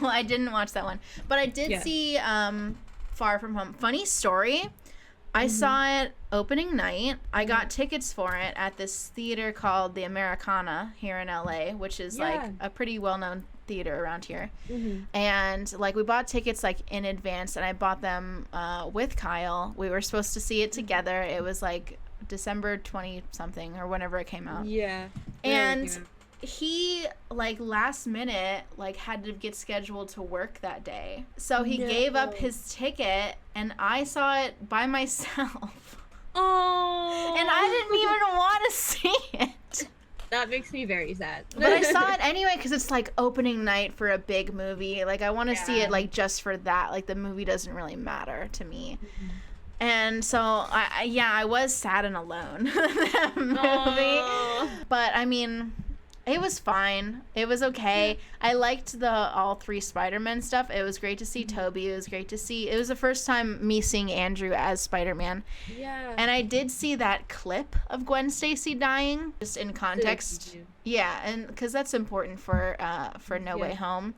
I didn't watch that one. But I did see Far From Home. Funny story. I saw it opening night. I got tickets for it at this theater called the Americana here in LA, which is like a pretty well-known theater around here. And like we bought tickets like in advance, and I bought them with Kyle. We were supposed to see it together. It was like December 20 something or whenever it came out. Yeah. And he like last minute like had to get scheduled to work that day, so he gave up his ticket, and I saw it by myself. Oh. And I didn't even want to see it. That makes me very sad. But I saw it anyway because it's like opening night for a big movie. Like I want to see it like just for that. Like the movie doesn't really matter to me. And so I was sad and alone that movie. But I mean, it was fine. It was okay. I liked all three Spider-Man stuff. It was great to see Tobey. It was great to see. It was the first time me seeing Andrew as Spider-Man. Yeah. And I did see that clip of Gwen Stacy dying, just in context. Yeah, and because that's important for No Way Home.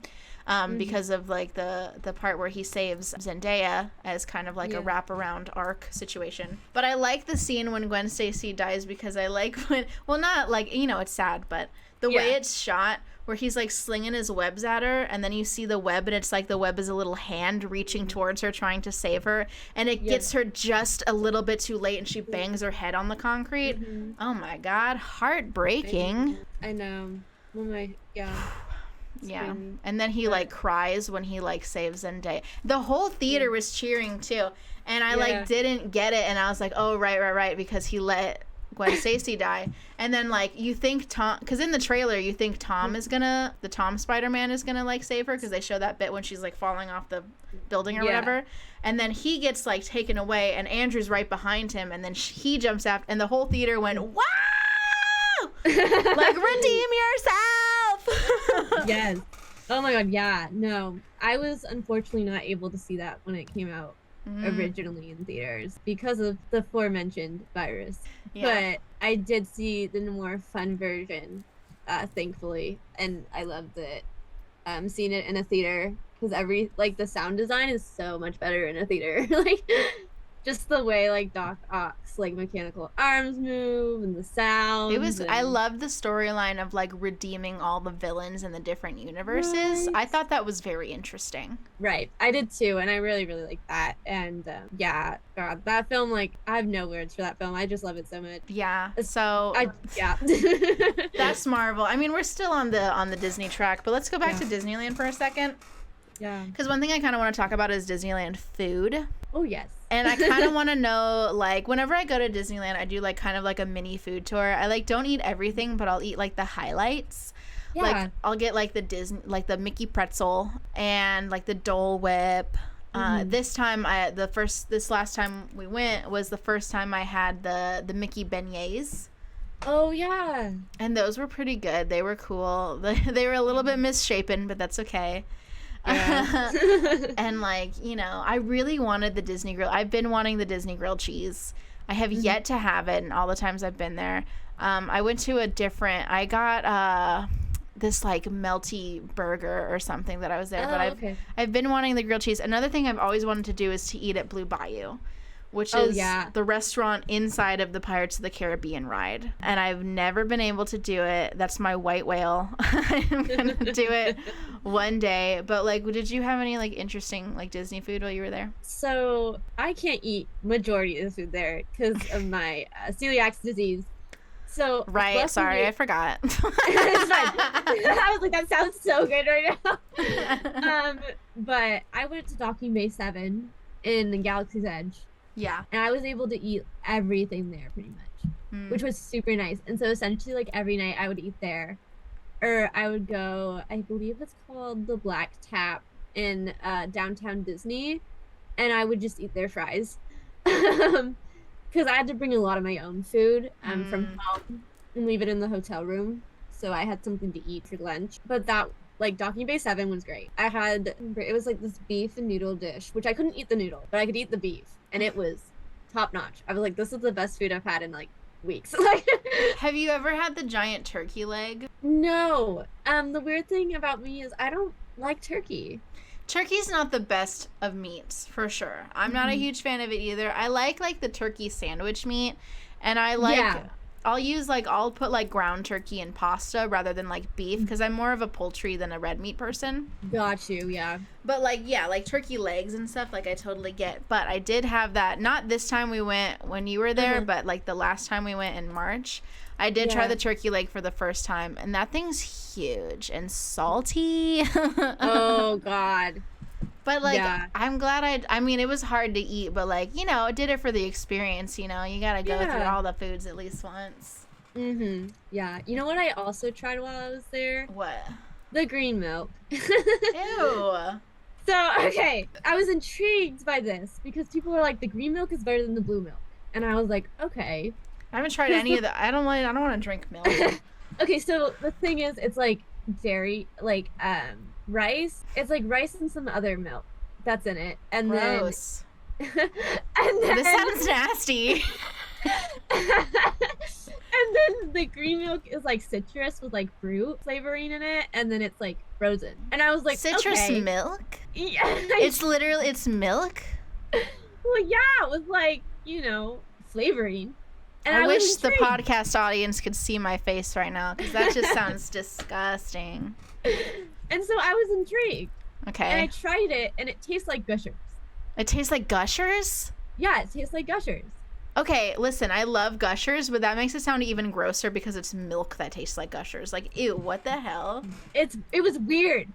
Because of like the part where he saves Zendaya as kind of like a wraparound arc situation. But I like the scene when Gwen Stacy dies because I like when, well, not like, it's sad, but the way it's shot where he's like slinging his webs at her, and then you see the web, and it's like the web is a little hand reaching towards her trying to save her, and it gets her just a little bit too late, and she bangs her head on the concrete. Oh my god, heartbreaking. I know. Oh my, yeah. And then he like cries when he like saves Zendaya. The whole theater was cheering too, and I like didn't get it, and I was like, oh right, because he let Gwen Stacy die. And then like you think Tom, because in the trailer you think Tom Spider-Man is gonna like save her, because they show that bit when she's like falling off the building or whatever, and then he gets like taken away, and Andrew's right behind him, and then he jumps out, and the whole theater went wow. Like, redeem yourself. Yes. Oh my god, yeah. No. I was unfortunately not able to see that when it came out originally in theaters because of the aforementioned virus. Yeah. But I did see the more fun version, thankfully, and I loved it. Seeing it in a theater because the sound design is so much better in a theater. Like, just the way like Doc Ock's like mechanical arms move and the sounds. I love the storyline of like redeeming all the villains in the different universes. Right. I thought that was very interesting. Right, I did too, and I really, really like that. And yeah, God, that film, like, I have no words for that film. I just love it so much. Yeah. So yeah. that's Marvel. I mean, we're still on the Disney track, but let's go back to Disneyland for a second. Yeah. Because one thing I kind of want to talk about is Disneyland food. Oh, yes. And I kind of want to know, like, whenever I go to Disneyland, I do, like, kind of like a mini food tour. I, like, don't eat everything, but I'll eat, like, the highlights. Yeah. Like, I'll get, like, the Mickey pretzel and, like, the Dole Whip. This last time we went was the first time I had the Mickey beignets. Oh, yeah. And those were pretty good. They were cool. They were a little bit misshapen, but that's okay. Yeah. And like, you know, I really wanted the Disney grill. I've been wanting the Disney grilled cheese. I have yet to have it in all the times I've been there. I went to I got this like melty burger or something that I was there, but I've been wanting the grilled cheese. Another thing I've always wanted to do is to eat at Blue Bayou, which is the restaurant inside of the Pirates of the Caribbean ride. And I've never been able to do it. That's my white whale. I'm going to do it one day. But, like, did you have any, like, interesting, like, Disney food while you were there? So, I can't eat majority of the food there because of my celiac disease. So right, sorry, I forgot. It's fine. I was like, that sounds so good right now. But I went to Docking Bay 7 in the Galaxy's Edge. Yeah. And I was able to eat everything there pretty much, which was super nice. And so essentially, like, every night I would eat there. Or I would go, I believe it's called the Black Tap in downtown Disney. And I would just eat their fries. Because I had to bring a lot of my own food from home and leave it in the hotel room. So I had something to eat for lunch. But that, like, Docking Bay 7 was great. It was like this beef and noodle dish, which I couldn't eat the noodle, but I could eat the beef. And it was top notch. I was like, this is the best food I've had in like weeks. Like, have you ever had the giant turkey leg? No. The weird thing about me is I don't like turkey. Turkey's not the best of meats, for sure. I'm not a huge fan of it either. I like the turkey sandwich meat, and I like I'll put like ground turkey in pasta rather than like beef because I'm more of a poultry than a red meat person. Got you, yeah. But like turkey legs and stuff, like I totally get. But I did have that, not this time we went when you were there, but like the last time we went in March. I did try the turkey leg for the first time, and that thing's huge and salty. Oh, God. But, like, I'm glad I mean, it was hard to eat, but, like, you know, I did it for the experience, you know? You gotta go through all the foods at least once. Mm-hmm. Yeah. You know what I also tried while I was there? What? The green milk. Ew. So, okay, I was intrigued by this because people were like, the green milk is better than the blue milk. And I was like, okay. I haven't tried any of that. I don't want to drink milk. Okay, so the thing is, it's like dairy, like, rice. It's like rice and some other milk that's in it, and gross. And then this sounds nasty. And then the green milk is like citrus with like fruit flavoring in it, and then it's like frozen. And I was like, citrus milk? Yeah. It's milk? Well, yeah, with like, you know, flavoring. And I wish the podcast audience could see my face right now because that just sounds disgusting. And so I was intrigued. Okay. And I tried it, and it tastes like Gushers. It tastes like Gushers? Yeah, it tastes like Gushers. Okay, listen, I love Gushers, but that makes it sound even grosser because it's milk that tastes like Gushers. Like, ew, what the hell? It was weird.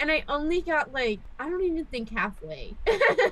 And I only got, like, I don't even think halfway.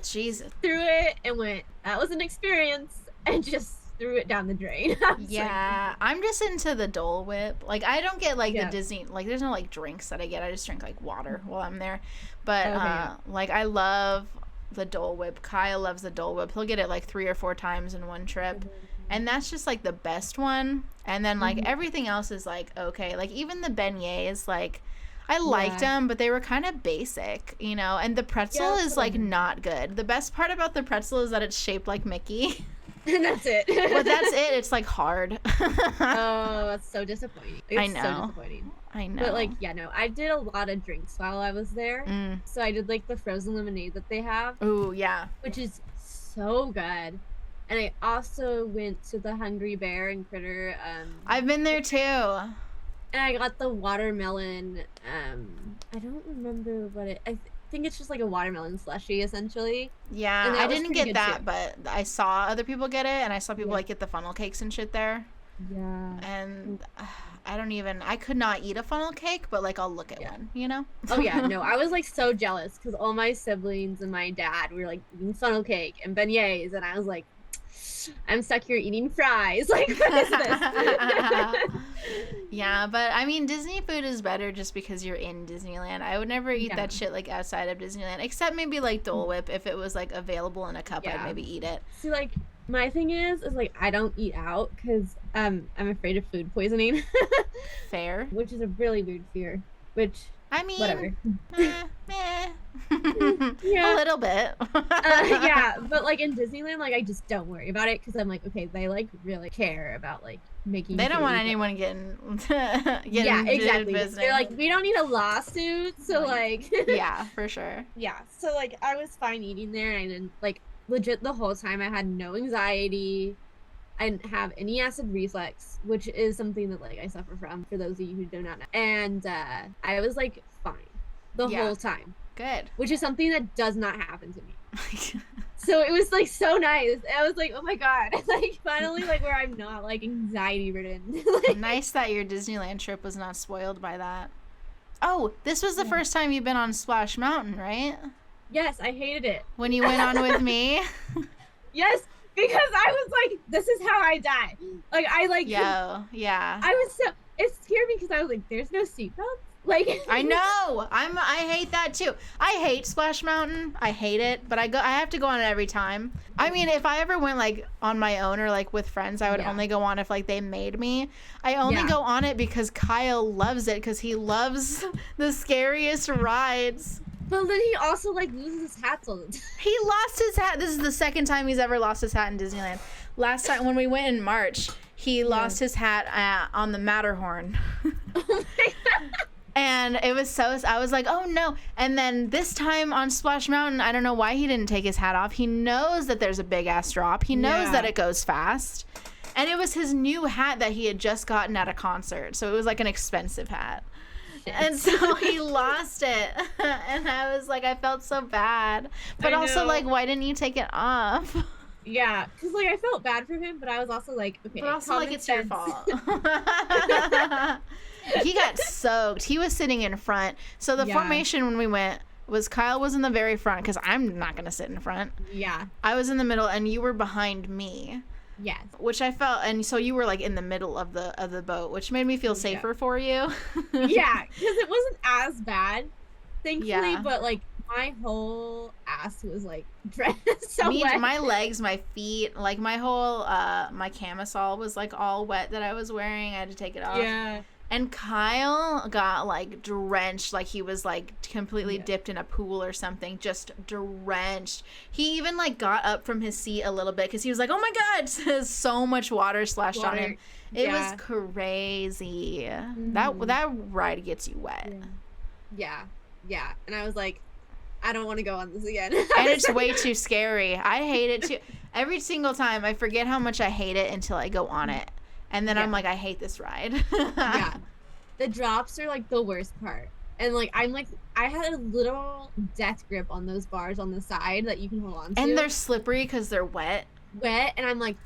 Jesus. Threw it and went, that was an experience, and just threw it down the drain. Yeah, like, I'm just into the Dole Whip. Like, I don't get, like, the Disney, like, there's no, like, drinks that I get. I just drink, like, water while I'm there. But, like, I love the Dole Whip. Kyle loves the Dole Whip. He'll get it, like, 3 or 4 times in one trip. And that's just like the best one. And then like everything else is like okay. Like even the beignets, like I liked them, but they were kind of basic, you know. And the pretzel is like not good. The best part about the pretzel is that it's shaped like Mickey. And that's it. But that's it. It's like hard. Oh, that's so disappointing. I know. So disappointing. I know. But like, yeah, no, I did a lot of drinks while I was there. So I did like the frozen lemonade that they have. Ooh, yeah. Which is so good. And I also went to the Hungry Bear and Critter. I've been there too. And I got the watermelon. I don't remember what it. I think it's just like a watermelon slushie, essentially. Yeah, I didn't get that, but I saw other people get it, and I saw people like get the funnel cakes and shit there. Yeah. And I could not eat a funnel cake, but like I'll look at one, you know? Oh yeah, no, I was like so jealous because all my siblings and my dad were like eating funnel cake and beignets, and I was like, I'm stuck here eating fries. Like, what is this? Yeah, but I mean, Disney food is better just because you're in Disneyland. I would never eat that shit like outside of Disneyland, except maybe like Dole Whip. If it was like available in a cup, I'd maybe eat it. See, like my thing is like I don't eat out because I'm afraid of food poisoning. Fair. Which is a really weird fear. Which I mean, whatever. A little bit. Yeah, but like in Disneyland, like I just don't worry about it because I'm like, okay, they like really care about like making. They don't want anyone getting exactly. business. They're like, we don't need a lawsuit, so like. Yeah, for sure. Yeah, so like I was fine eating there, and I didn't like legit the whole time. I had no anxiety. I didn't have any acid reflux, which is something that like I suffer from, for those of you who do not know. And I was like fine the whole time. Good. Which is something that does not happen to me. So it was like so nice. I was like, oh my god, like finally like where I'm not like anxiety ridden. Like, nice that your Disneyland trip was not spoiled by that. Oh, this was the first time you've been on Splash Mountain, right? Yes, I hated it. When you went on with me? Yes. Because I was like, this is how I die. Like, I like... yeah. I was so... It scared me because I was like, there's no seatbelts? Like... I know! I hate that too. I hate Splash Mountain. I hate it. But I have to go on it every time. I mean, if I ever went, like, on my own or, like, with friends, I would only go on if, like, they made me. I only go on it because Kyle loves it. Because he loves the scariest rides. But then he also, like, loses his hats all the time. He lost his hat. This is the second time he's ever lost his hat in Disneyland. Last time, when we went in March, he lost his hat on the Matterhorn. Oh my god. And it was I was like, oh no. And then this time on Splash Mountain, I don't know why he didn't take his hat off. He knows that there's a big ass drop. He knows that it goes fast. And it was his new hat that he had just gotten at a concert. So it was like an expensive hat. And so he lost it. And I was like, I felt so bad. But also, like, why didn't you take it off? Yeah, because, like, I felt bad for him, but I was also like, okay. But also, like, it's your fault. He got soaked. He was sitting in front. So the formation when we went was Kyle was in the very front, because I'm not going to sit in front. Yeah. I was in the middle, and you were behind me. Yes. Which I felt, and so you were like in the middle of the boat, which made me feel safer for you. Yeah, because it wasn't as bad, thankfully, but like my whole ass was like so wet. My legs, my feet, like my whole my camisole was like all wet that I was wearing. I had to take it off. Yeah. And Kyle got like drenched, like he was like completely dipped in a pool or something, just drenched. He even like got up from his seat a little bit because he was like, oh my god, so much water splashed on him. It was crazy. That ride gets you wet. Yeah. And I was like, I don't want to go on this again. And it's way too scary. I hate it too. Every single time I forget how much I hate it until I go on it. And then I'm like, I hate this ride. Yeah. The drops are like the worst part. And like, I had a little death grip on those bars on the side that you can hold on to. And they're slippery because they're wet. And I'm like,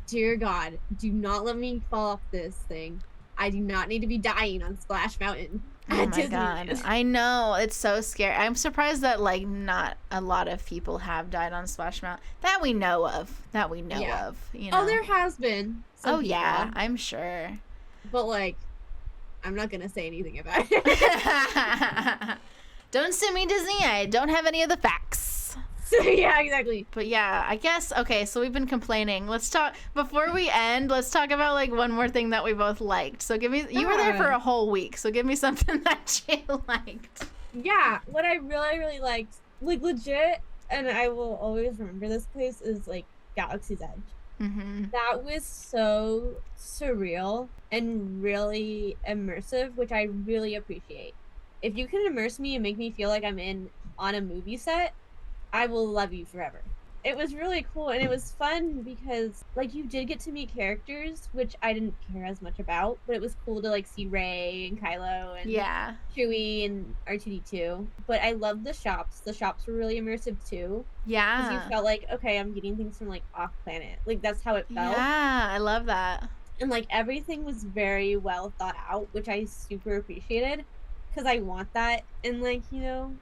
dear God, do not let me fall off this thing. I do not need to be dying on Splash Mountain. Oh my god. I know. It's so scary. I'm surprised that like not a lot of people have died on Splash Mountain. That we know of. You know? Oh, there has been. Oh yeah, I'm sure. But like, I'm not gonna say anything about it. Don't sue me, Disney. I don't have any of the facts. So yeah, exactly. But yeah, I guess, okay, so we've been complaining. Let's talk, before we end, let's talk about like one more thing that we both liked. So give me, you were there for a whole week, so give me something that you liked. Yeah, what I really liked, like legit, and I will always remember this place, is like Galaxy's Edge. Mm-hmm. That was so surreal and really immersive, which I really appreciate. If you can immerse me and make me feel like I'm on a movie set, I will love you forever. It was really cool, and it was fun because like you did get to meet characters, which I didn't care as much about, but it was cool to like see Rey and Kylo and Chewie and R2D2. But I loved the shops. The shops were really immersive too. Yeah. Because you felt like, okay, I'm getting things from like off planet. Like that's how it felt. Yeah, I love that. And like everything was very well thought out, which I super appreciated because I want that in like, you know,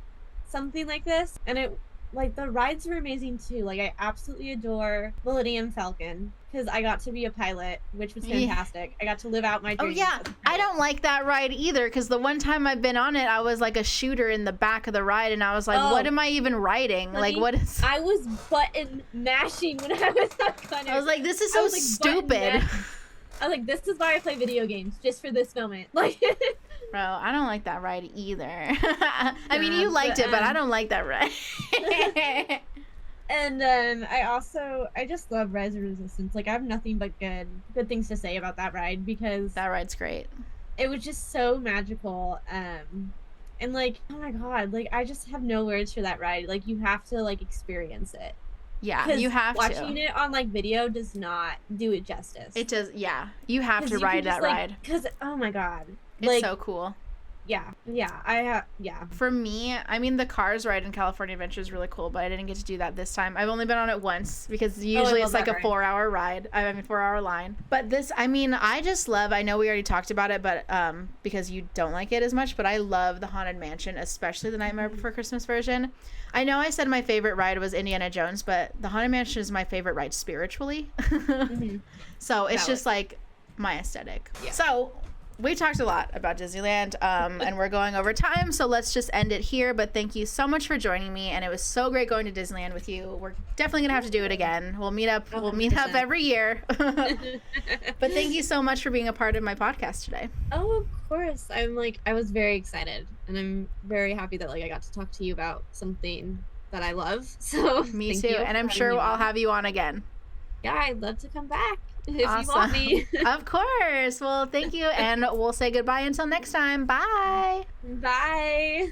something like this. And it, like, the rides were amazing too. Like I absolutely adore Millennium Falcon because I got to be a pilot, which was fantastic. I got to live out my dreams. Oh yeah, I don't like that ride either because the one time I've been on it, I was like a shooter in the back of the ride, and I was like, what am I even riding? Honey, like, what is? I was button mashing when I was on it. I was like, this is so stupid. I was like, this is why I play video games, just for this moment. Like, bro, I don't like that ride either. I mean, you liked it, but I don't like that ride. And I just love Rise of Resistance. Like, I have nothing but good things to say about that ride because that ride's great. It was just so magical. And like, oh my god, like I just have no words for that ride. Like, you have to like experience it. Yeah, you have to. Watching it on like video does not do it justice. It does, yeah. You have to ride that ride. Because, oh my god. It's like, so cool. Yeah. For me, I mean, the Cars ride in California Adventure is really cool, but I didn't get to do that this time. I've only been on it once because usually it's like a 4-hour ride. I mean, 4-hour line. But this, I mean, I just love, I know we already talked about it, but because you don't like it as much, but I love the Haunted Mansion, especially the Nightmare Before Christmas version. I know I said my favorite ride was Indiana Jones, but the Haunted Mansion is my favorite ride spiritually. So it's just like my aesthetic. Yeah. So we talked a lot about Disneyland, and we're going over time, so let's just end it here. But thank you so much for joining me, and it was so great going to Disneyland with you. We're definitely gonna have to do it again. We'll meet up. 100%. We'll meet up every year. But thank you so much for being a part of my podcast today. Oh, of course. I was very excited, and I'm very happy that like I got to talk to you about something that I love. So me too, and I'm sure I'll have you on again. Yeah, I'd love to come back. If you want me. Of course. Well, thank you, and we'll say goodbye until next time. Bye. Bye.